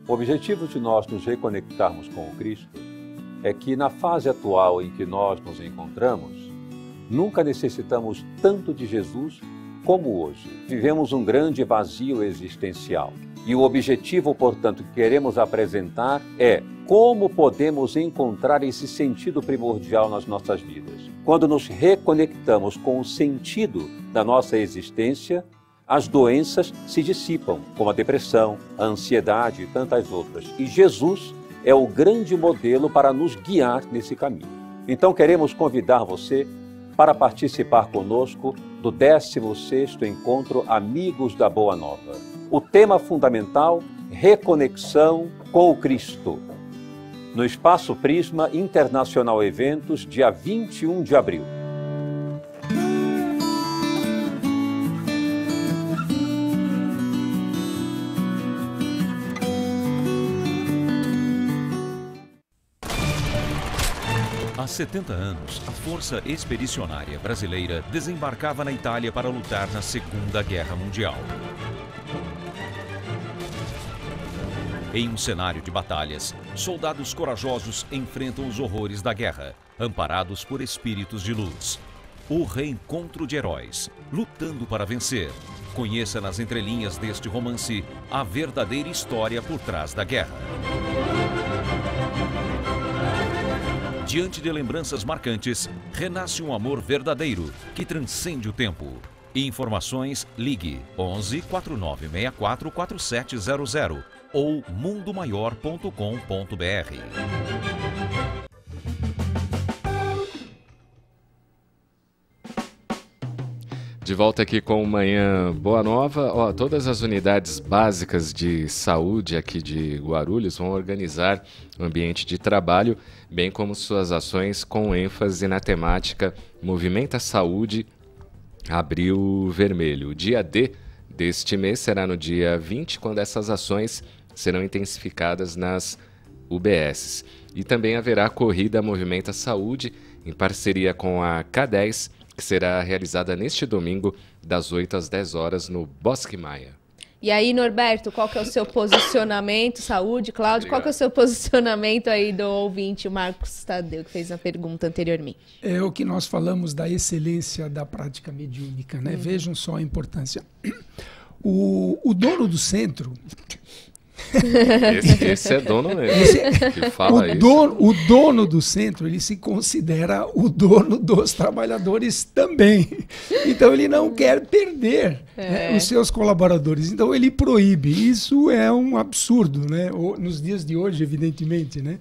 O objetivo de nós nos reconectarmos com o Cristo é que na fase atual em que nós nos encontramos, nunca necessitamos tanto de Jesus como hoje. Vivemos um grande vazio existencial. E o objetivo, portanto, que queremos apresentar é como podemos encontrar esse sentido primordial nas nossas vidas. Quando nos reconectamos com o sentido da nossa existência, as doenças se dissipam, como a depressão, a ansiedade e tantas outras. E Jesus é o grande modelo para nos guiar nesse caminho. Então queremos convidar você para participar conosco do 16º Encontro Amigos da Boa Nova. O tema fundamental, reconexão com o Cristo. No Espaço Prisma Internacional Eventos, dia 21 de abril. Há 70 anos, a Força Expedicionária Brasileira desembarcava na Itália para lutar na Segunda Guerra Mundial. Em um cenário de batalhas, soldados corajosos enfrentam os horrores da guerra, amparados por espíritos de luz. o reencontro de heróis, lutando para vencer. Conheça nas entrelinhas deste romance a verdadeira história por trás da guerra. Diante de lembranças marcantes, renasce um amor verdadeiro que transcende o tempo. Informações, ligue 11 4964 4700 ou mundomaior.com.br. De volta aqui com Manhã Boa Nova. Todas as unidades básicas de saúde aqui de Guarulhos vão organizar o ambiente de trabalho, bem como suas ações com ênfase na temática Movimenta Saúde Abril Vermelho. O dia D deste mês será no dia 20, quando essas ações serão intensificadas nas UBSs. E também haverá Corrida Movimenta Saúde, em parceria com a K10, que será realizada neste domingo, das 8 às 10 horas, no Bosque Maia. E aí, Norberto, qual que é o seu posicionamento? Saúde, Cláudio, qual que é o seu posicionamento aí do ouvinte, o Marcos Tadeu, que fez a pergunta anteriormente? É o que nós falamos da excelência da prática mediúnica, né? Vejam só a importância. O dono do centro... Esse é dono mesmo, que fala o dono do centro, ele se considera o dono dos trabalhadores também. Então ele não quer perder os seus colaboradores. Então ele proíbe. Isso é um absurdo, né? Nos dias de hoje, evidentemente, né?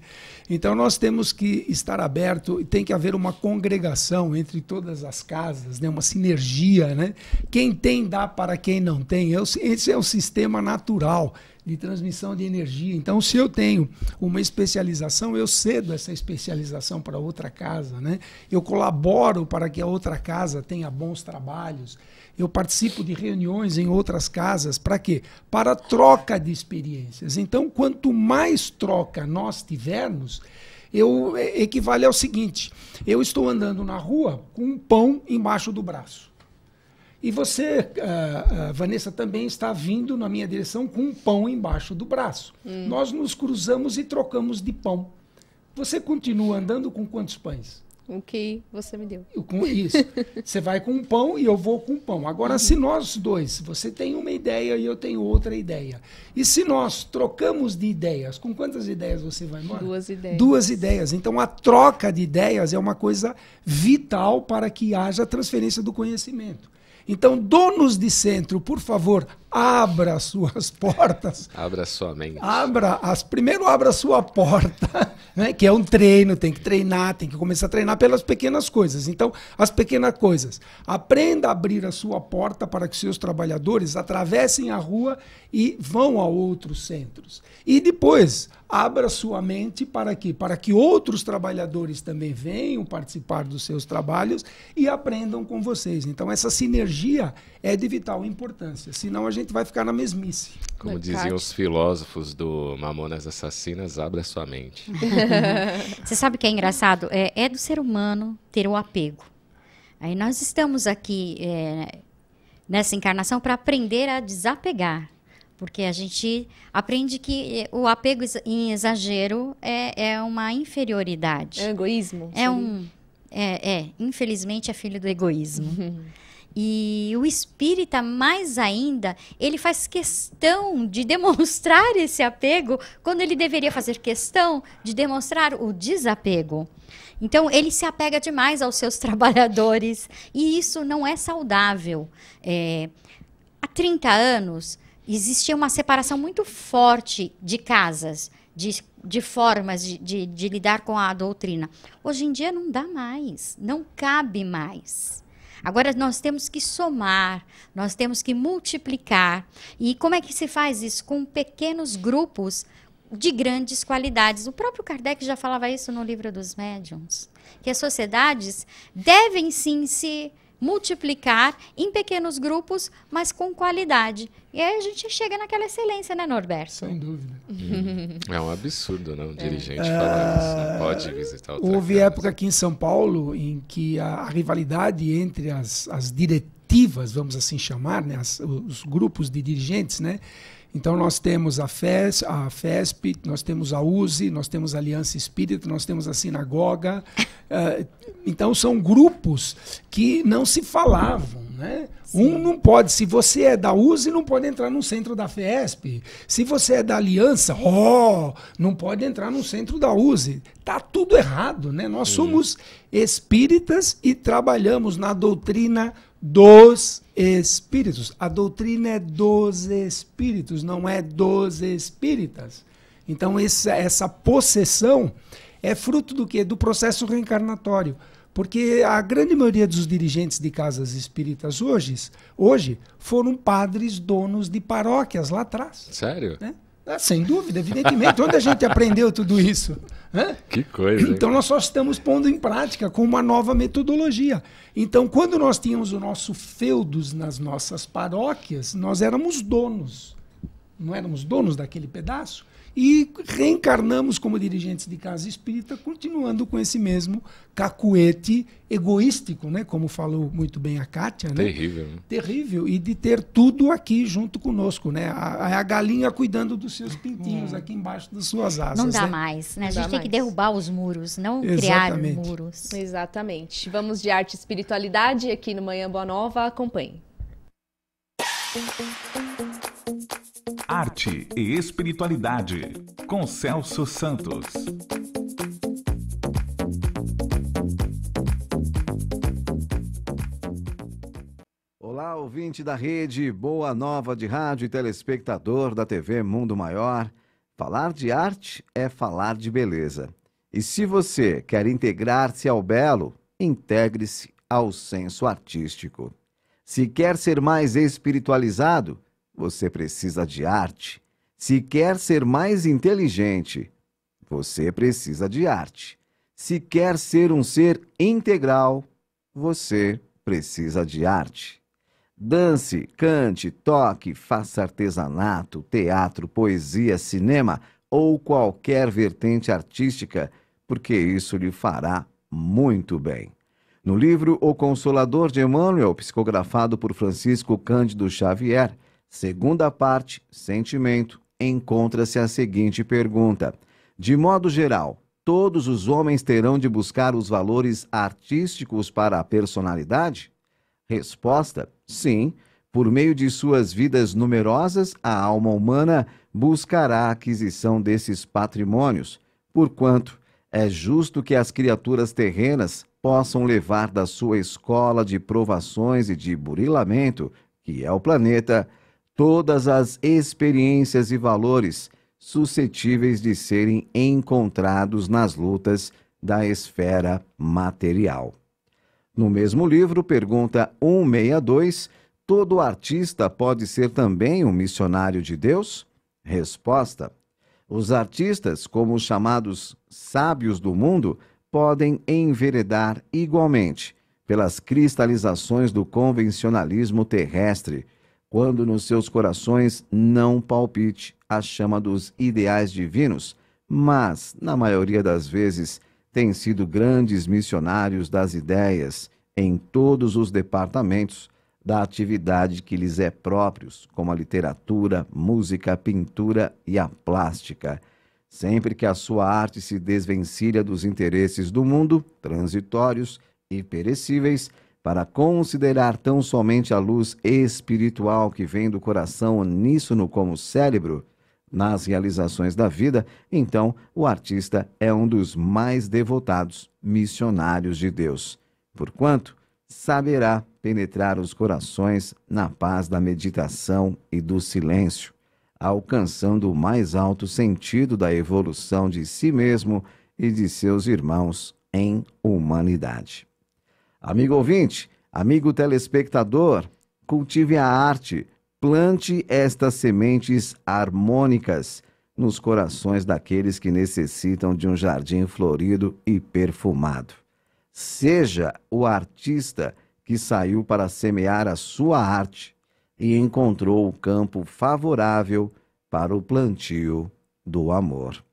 Então nós temos que estar aberto, tem que haver uma congregação entre todas as casas, né? Uma sinergia, né? Quem tem dá para quem não tem. Esse é o sistema natural de transmissão de energia. Então, se eu tenho uma especialização, eu cedo essa especialização para outra casa, né? Eu colaboro para que a outra casa tenha bons trabalhos. Eu participo de reuniões em outras casas. Para quê? Para troca de experiências. Então, quanto mais troca nós tivermos, equivale ao seguinte: eu estou andando na rua com um pão embaixo do braço. E você, Vanessa, também está vindo na minha direção com um pão embaixo do braço. Nós nos cruzamos e trocamos de pão. Você continua andando com quantos pães? O que você me deu. Isso. Você vai com um pão e eu vou com um pão. Agora, se nós dois, você tem uma ideia e eu tenho outra ideia. E se nós trocamos de ideias, com quantas ideias você vai embora? 2 ideias. 2 ideias. Então, a troca de ideias é uma coisa vital para que haja transferência do conhecimento. Então, donos de centro, por favor, abra suas portas. Abra sua mente. Primeiro abra a sua porta, né, que é um treino, tem que treinar, tem que começar a treinar pelas pequenas coisas. Então, as pequenas coisas. Aprenda a abrir a sua porta para que seus trabalhadores atravessem a rua e vão a outros centros. E depois, abra sua mente para quê? Para que outros trabalhadores também venham participar dos seus trabalhos e aprendam com vocês. Então, essa sinergia é de vital importância, senão a gente vai ficar na mesmice. Como diziam os filósofos do Mamonas Assassinas, abra sua mente. Você sabe o que é engraçado? É do ser humano ter o apego. Aí nós estamos aqui nessa encarnação para aprender a desapegar. Porque a gente aprende que o apego em exagero é uma inferioridade. É egoísmo? Infelizmente é filho do egoísmo. E o espírita, mais ainda, ele faz questão de demonstrar esse apego quando ele deveria fazer questão de demonstrar o desapego. Então, ele se apega demais aos seus trabalhadores e isso não é saudável. Há 30 anos, existia uma separação muito forte de casas, de formas de lidar com a doutrina. Hoje em dia não dá mais, não cabe mais. Agora nós temos que somar, nós temos que multiplicar. E como é que se faz isso? Com pequenos grupos de grandes qualidades. O próprio Kardec já falava isso no Livro dos Médiuns, que as sociedades devem sim se multiplicar em pequenos grupos, mas com qualidade. E aí a gente chega naquela excelência, né, Norberto? Sem dúvida. É um absurdo, não? Um dirigente falar isso. Não pode visitar outra Houve casa. Época aqui em São Paulo em que a rivalidade entre as diretivas, vamos assim chamar, né, os grupos de dirigentes, né, Então nós temos a FESP, nós temos a USE, nós temos a Aliança Espírita, nós temos a Sinagoga. Então são grupos que não se falavam, né? Um não pode, se você é da USE, não pode entrar no centro da FESP. Se você é da Aliança, não pode entrar no centro da USE. Tá tudo errado, né? Nós somos espíritas e trabalhamos na doutrina dos espíritos. A doutrina é dos espíritos, não é dos espíritas. Então essa possessão é fruto do quê? Do processo reencarnatório. Porque a grande maioria dos dirigentes de casas espíritas hoje foram padres donos de paróquias lá atrás. Sério? Né? Sem dúvida, evidentemente. Onde a gente aprendeu tudo isso? Que coisa, hein? Então nós só estamos pondo em prática com uma nova metodologia. Então, quando nós tínhamos o nosso feudos nas nossas paróquias, nós éramos donos. Não éramos donos daquele pedaço? E reencarnamos como dirigentes de casa espírita, continuando com esse mesmo cacuete egoístico, né? Como falou muito bem a Kátia. Né? Terrível. Né? Terrível. E de ter tudo aqui junto conosco. Né? A galinha cuidando dos seus pintinhos aqui embaixo das suas asas. Não dá né? mais. Né? A Não gente dá tem que mais. derrubar os muros, não Exatamente. criar muros. Exatamente. Vamos de arte e espiritualidade aqui no Manhã Boa Nova. Acompanhe. Arte e Espiritualidade, com Celso Santos. Olá, ouvinte da rede Boa Nova de rádio e telespectador da TV Mundo Maior. Falar de arte é falar de beleza. E se você quer integrar-se ao belo, integre-se ao senso artístico. Se quer ser mais espiritualizado, você precisa de arte. Se quer ser mais inteligente, você precisa de arte. Se quer ser um ser integral, você precisa de arte. Dance, cante, toque, faça artesanato, teatro, poesia, cinema ou qualquer vertente artística, porque isso lhe fará muito bem. No livro O Consolador de Emmanuel, psicografado por Francisco Cândido Xavier, segunda parte, sentimento, encontra-se a seguinte pergunta: de modo geral, todos os homens terão de buscar os valores artísticos para a personalidade? Resposta: sim. Por meio de suas vidas numerosas, a alma humana buscará a aquisição desses patrimônios, porquanto é justo que as criaturas terrenas possam levar da sua escola de provações e de burilamento, que é o planeta, todas as experiências e valores suscetíveis de serem encontrados nas lutas da esfera material. No mesmo livro, pergunta 162, todo artista pode ser também um missionário de Deus? Resposta: os artistas, como os chamados sábios do mundo, podem enveredar igualmente pelas cristalizações do convencionalismo terrestre, quando nos seus corações não palpite a chama dos ideais divinos, mas, na maioria das vezes, têm sido grandes missionários das ideias em todos os departamentos da atividade que lhes é próprios, como a literatura, música, pintura e a plástica. Sempre que a sua arte se desvencilha dos interesses do mundo, transitórios e perecíveis, para considerar tão somente a luz espiritual que vem do coração uníssono como cérebro nas realizações da vida, então o artista é um dos mais devotados missionários de Deus, porquanto saberá penetrar os corações na paz da meditação e do silêncio, alcançando o mais alto sentido da evolução de si mesmo e de seus irmãos em humanidade. Amigo ouvinte, amigo telespectador, cultive a arte, plante estas sementes harmônicas nos corações daqueles que necessitam de um jardim florido e perfumado. Seja o artista que saiu para semear a sua arte e encontrou o campo favorável para o plantio do amor.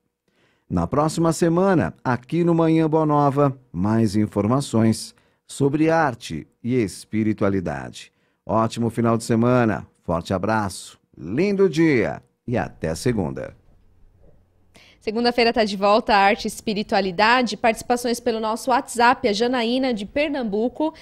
Na próxima semana, aqui no Manhã Boa Nova, mais informações sobre arte e espiritualidade. Ótimo final de semana, forte abraço, lindo dia! e até segunda. Segunda-feira está de volta a Arte e Espiritualidade, participações pelo nosso WhatsApp, a Janaína de Pernambuco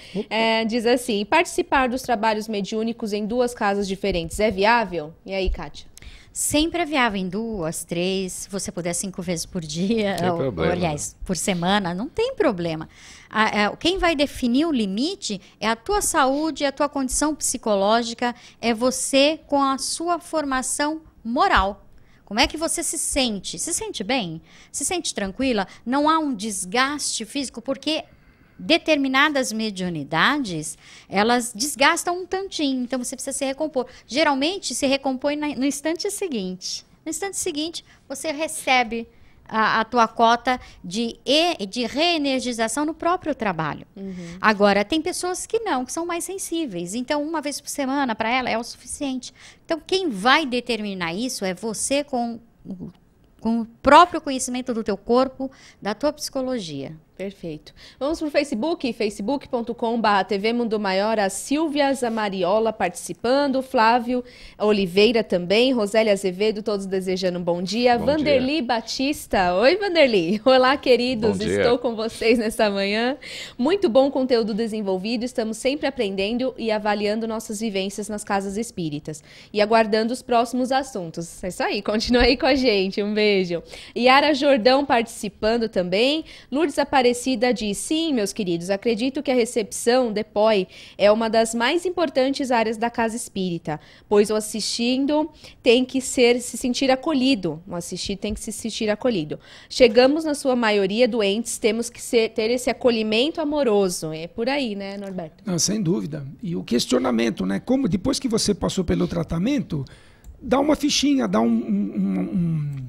diz assim, participar dos trabalhos mediúnicos em 2 casas diferentes é viável? E aí, Kátia? Sempre é viável em 2, 3, se você puder 5 vezes por dia, ou aliás, por semana, não tem problema. Quem vai definir o limite é a tua saúde, a tua condição psicológica, é você com a sua formação moral. Como é que você se sente? Se sente bem? Se sente tranquila? Não há um desgaste físico, porque determinadas mediunidades, elas desgastam um tantinho, então você precisa se recompor. Geralmente, se recompõe no instante seguinte. No instante seguinte, você recebe a tua cota de reenergização no próprio trabalho. Agora, tem pessoas que não, que são mais sensíveis. Então, 1 vez por semana, para ela, é o suficiente. Então, quem vai determinar isso é você com o próprio conhecimento do teu corpo, da tua psicologia. Perfeito. Vamos para o Facebook, facebook.com/TV Mundo Maior, a Silvia Zamariola participando, Flávio Oliveira também, Rosélia Azevedo, todos desejando um bom dia. Vanderly Batista, oi Vanderly. Olá queridos, estou com vocês nesta manhã. Muito bom conteúdo desenvolvido, estamos sempre aprendendo e avaliando nossas vivências nas casas espíritas e aguardando os próximos assuntos. É isso aí, continua aí com a gente, um beijo. Yara Jordão participando também, Lourdes Aparecida diz, sim, meus queridos, acredito que a recepção, DEPOI, é uma das mais importantes áreas da casa espírita, pois o assistindo tem que se sentir acolhido. O assistir tem que se sentir acolhido. Chegamos, na sua maioria, doentes, temos que ter esse acolhimento amoroso. É por aí, né, Norberto? Não, sem dúvida. E o questionamento, né? Como depois que você passou pelo tratamento, dá uma fichinha, dá um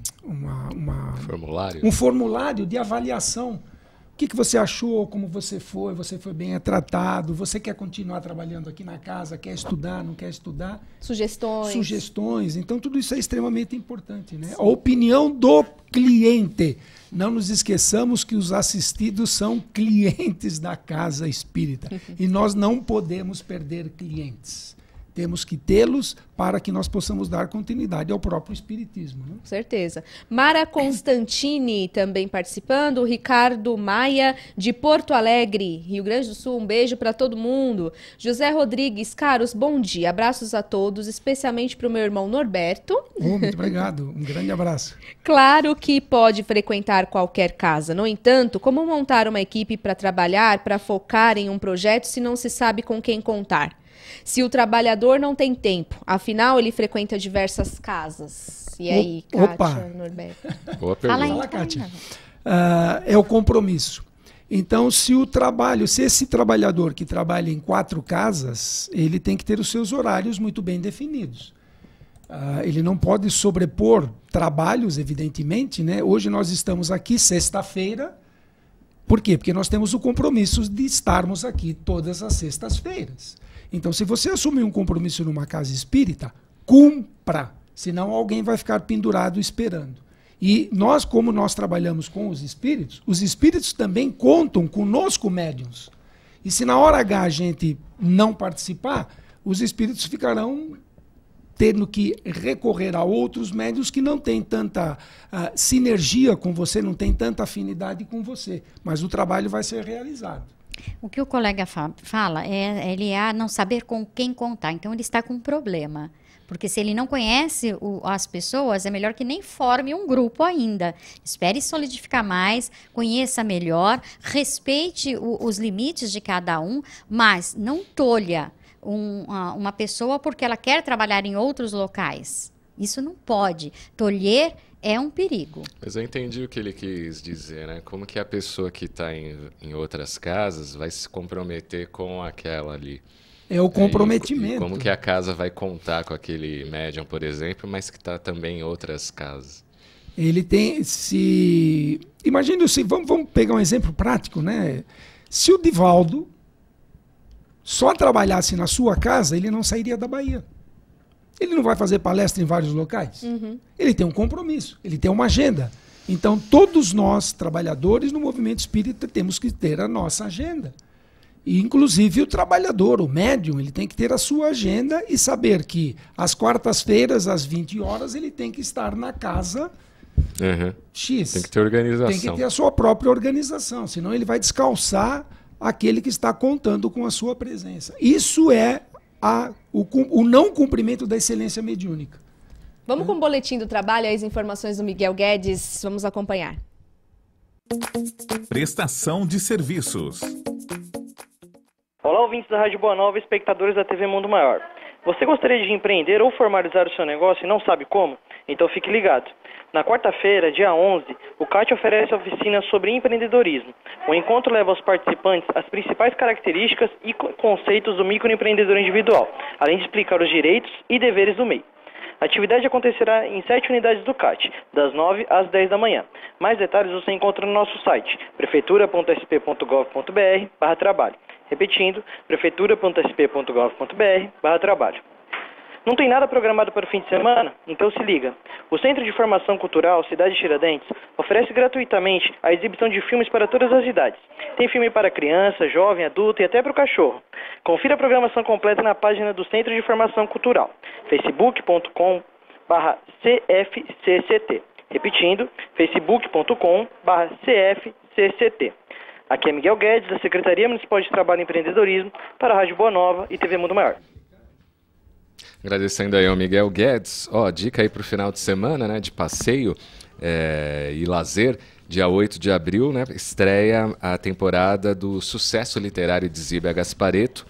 formulário de avaliação. O que você achou, como você foi bem tratado, você quer continuar trabalhando aqui na casa, quer estudar, não quer estudar? Sugestões. Então, tudo isso é extremamente importante, né? A opinião do cliente. Não nos esqueçamos que os assistidos são clientes da casa espírita. E nós não podemos perder clientes. Temos que tê-los para que nós possamos dar continuidade ao próprio espiritismo. Né? Com certeza. Mara Constantini também participando, Ricardo Maia de Porto Alegre, Rio Grande do Sul, um beijo para todo mundo. José Rodrigues, caros, bom dia, abraços a todos, especialmente para o meu irmão Norberto. Muito obrigado, um grande abraço. Claro que pode frequentar qualquer casa, no entanto, como montar uma equipe para trabalhar, para focar em um projeto se não se sabe com quem contar? Se o trabalhador não tem tempo, afinal ele frequenta diversas casas. E aí, Kátia, Norberto? Boa pergunta. Fala, Kátia. É o compromisso. Então, se esse trabalhador que trabalha em 4 casas, ele tem que ter os seus horários muito bem definidos. Ele não pode sobrepor trabalhos, evidentemente, né? Hoje nós estamos aqui, sexta-feira. Por quê? Porque nós temos o compromisso de estarmos aqui todas as sextas-feiras. Então, se você assumir um compromisso numa casa espírita, cumpra, senão alguém vai ficar pendurado esperando. E nós, como nós trabalhamos com os espíritos também contam conosco médiuns. E se na hora H a gente não participar, os espíritos ficarão tendo que recorrer a outros médiuns que não têm tanta sinergia com você, não têm tanta afinidade com você. Mas o trabalho vai ser realizado. O que o colega fala é ele não saber com quem contar. Então, ele está com um problema. Porque se ele não conhece as pessoas, é melhor que nem forme um grupo ainda. Espere solidificar mais, conheça melhor, respeite os limites de cada um, mas não tolha uma pessoa porque ela quer trabalhar em outros locais. Isso não pode. Tolher é um perigo. Mas eu entendi o que ele quis dizer, né? Como que a pessoa que está em outras casas vai se comprometer com aquela ali? É o comprometimento. E como que a casa vai contar com aquele médium, por exemplo, mas que está também em outras casas? Ele tem... Imagina, vamos pegar um exemplo prático, né? Se o Divaldo só trabalhasse na sua casa, ele não sairia da Bahia. Ele não vai fazer palestra em vários locais. Ele tem um compromisso, ele tem uma agenda. Então, todos nós, trabalhadores no movimento espírita, temos que ter a nossa agenda. E, inclusive, o trabalhador, o médium, ele tem que ter a sua agenda e saber que às quartas-feiras, às 20 horas, ele tem que estar na casa X. Tem que ter organização. Tem que ter a sua própria organização, senão ele vai descalçar aquele que está contando com a sua presença. Isso é o não cumprimento da excelência mediúnica. Vamos com o boletim do trabalho, as informações do Miguel Guedes, vamos acompanhar. Prestação de serviços. Olá, ouvintes da Rádio Boa Nova e espectadores da TV Mundo Maior. Você gostaria de empreender ou formalizar o seu negócio e não sabe como? Então fique ligado. Na quarta-feira, dia 11, o CAT oferece oficina sobre empreendedorismo. O encontro leva aos participantes as principais características e conceitos do microempreendedor individual, além de explicar os direitos e deveres do MEI. A atividade acontecerá em 7 unidades do CAT, das 9 às 10 da manhã. Mais detalhes você encontra no nosso site, prefeitura.sp.gov.br/trabalho. Repetindo, prefeitura.sp.gov.br/trabalho. Não tem nada programado para o fim de semana? Então se liga. O Centro de Formação Cultural Cidade Tiradentes oferece gratuitamente a exibição de filmes para todas as idades. Tem filme para criança, jovem, adulto e até para o cachorro. Confira a programação completa na página do Centro de Formação Cultural, facebook.com/cfcct. Repetindo, facebook.com/cfcct. Aqui é Miguel Guedes, da Secretaria Municipal de Trabalho e Empreendedorismo, para a Rádio Boa Nova e TV Mundo Maior. Agradecendo aí ao Miguel Guedes. Dica aí para o final de semana, né, de passeio e lazer. Dia 8 de abril, né, estreia a temporada do sucesso literário de Zíbia Gasparetto,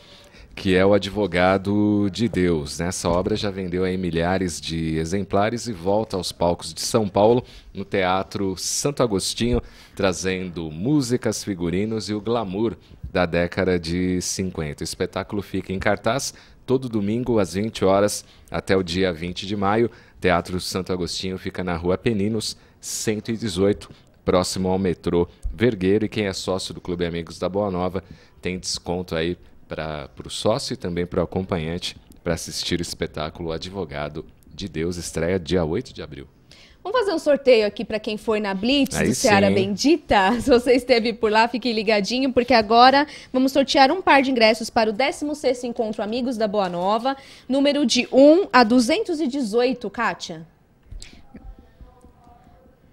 que é o Advogado de Deus. Essa obra já vendeu aí milhares de exemplares e volta aos palcos de São Paulo, no Teatro Santo Agostinho, trazendo músicas, figurinos e o glamour da década de 50. O espetáculo fica em cartaz todo domingo às 20 horas até o dia 20 de maio. Teatro Santo Agostinho fica na Rua Peninos, 118, próximo ao metrô Vergueiro. E quem é sócio do Clube Amigos da Boa Nova tem desconto aí para o sócio e também para o acompanhante para assistir o espetáculo Advogado de Deus. Estreia dia 8 de abril. Vamos fazer um sorteio aqui para quem foi na Blitz Aí do Seara sim. Bendita. Se você esteve por lá, fique ligadinho, porque agora vamos sortear um par de ingressos para o 16º Encontro Amigos da Boa Nova, número de 1 a 218, Kátia.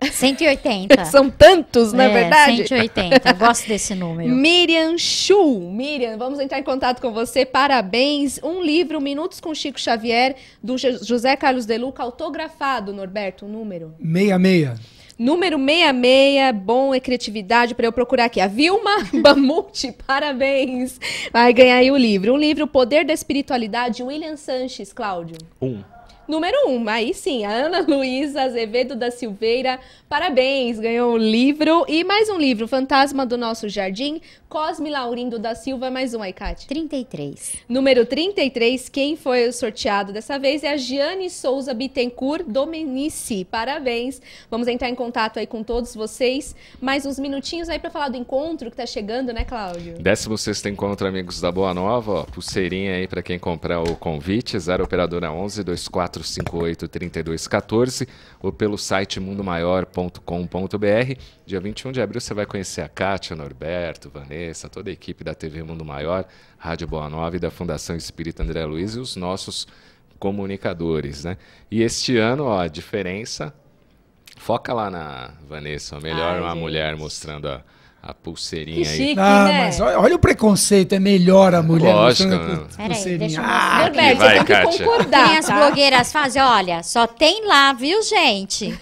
180. São tantos, não é verdade? 180. Gosto desse número. Miriam Chu. Miriam, vamos entrar em contato com você. Parabéns. Um livro, Minutos com Chico Xavier, do José Carlos De Luca, autografado, Norberto, um número. 66. Número 66, bom, é criatividade para eu procurar aqui. A Vilma Bamuti, parabéns. Vai ganhar aí o livro. Um livro, Poder da Espiritualidade, William Sanches, Cláudio. Número 1, aí sim, a Ana Luísa Azevedo da Silveira, parabéns, ganhou um livro. E mais um livro, Fantasma do Nosso Jardim, Cosme Laurindo da Silva, mais um aí, Kátia. 33. Número 33, quem foi o sorteado dessa vez é a Giane Souza Bittencourt Domenici, parabéns. Vamos entrar em contato aí com todos vocês, mais uns minutinhos aí para falar do encontro que tá chegando, né, Cláudio? 16º Encontro Amigos da Boa Nova, pulseirinha aí para quem comprar o convite, 0 operadora 11 2458 3214 ou pelo site mundomaior.com.br. Dia 21 de abril você vai conhecer a Kátia, Norberto, Vanessa, toda a equipe da TV Mundo Maior, Rádio Boa Nova e da Fundação Espírita André Luiz e os nossos comunicadores, né? E este ano, a diferença, foca lá na Vanessa, melhor uma mulher mostrando a pulseirinha aí. Chique, né? Mas olha o preconceito, é melhor a mulher. Lógico. Peraí, deixa eu Norberto, vai, eu tenho que Kátia. concordar, Tem as tá? blogueiras fazem, olha, só tem lá, viu, gente?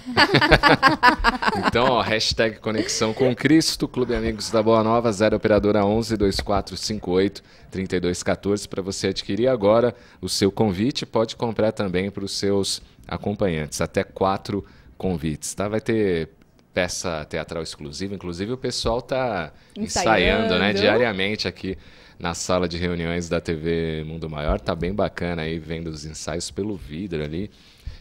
Então, hashtag Conexão com Cristo, Clube Amigos da Boa Nova, 0 operadora 11 2458 3214 para você adquirir agora o seu convite. Pode comprar também para os seus acompanhantes, até 4 convites, tá? Vai ter peça teatral exclusiva, inclusive o pessoal está ensaiando, né, diariamente aqui na sala de reuniões da TV Mundo Maior. Tá bem bacana aí, vendo os ensaios pelo vidro ali.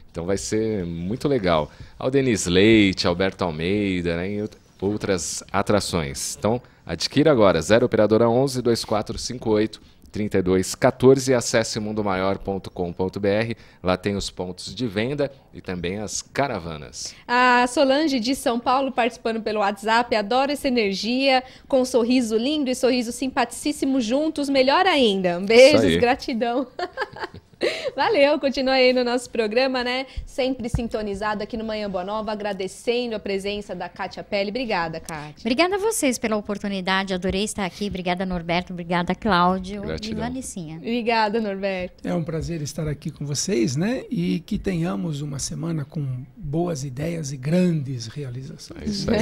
Então vai ser muito legal. Aldenis Leite, Alberto Almeida, né, e outras atrações. Então adquira agora, 0 operadora 11 2458 3214. Acesse mundomaior.com.br. Lá tem os pontos de venda e também as caravanas. A Solange de São Paulo participando pelo WhatsApp. Adoro essa energia, com um sorriso lindo e sorriso simpaticíssimo juntos. Melhor ainda. Beijos, gratidão. Valeu, continua aí no nosso programa, né? Sempre sintonizado aqui no Manhã Boa Nova, agradecendo a presença da Kátia Pelli. Obrigada, Kátia. Obrigada a vocês pela oportunidade, adorei estar aqui. Obrigada, Norberto, obrigada, Cláudio e Vanicinha. Obrigada, Norberto. É um prazer estar aqui com vocês, né? E que tenhamos uma semana com boas ideias e grandes realizações. É isso aí.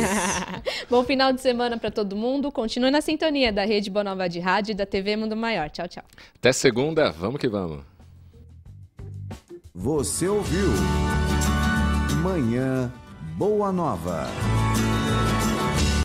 Bom final de semana para todo mundo. Continue na sintonia da Rede Boa Nova de Rádio e da TV Mundo Maior. Tchau, tchau. Até segunda, vamos que vamos. Você ouviu Manhã Boa Nova.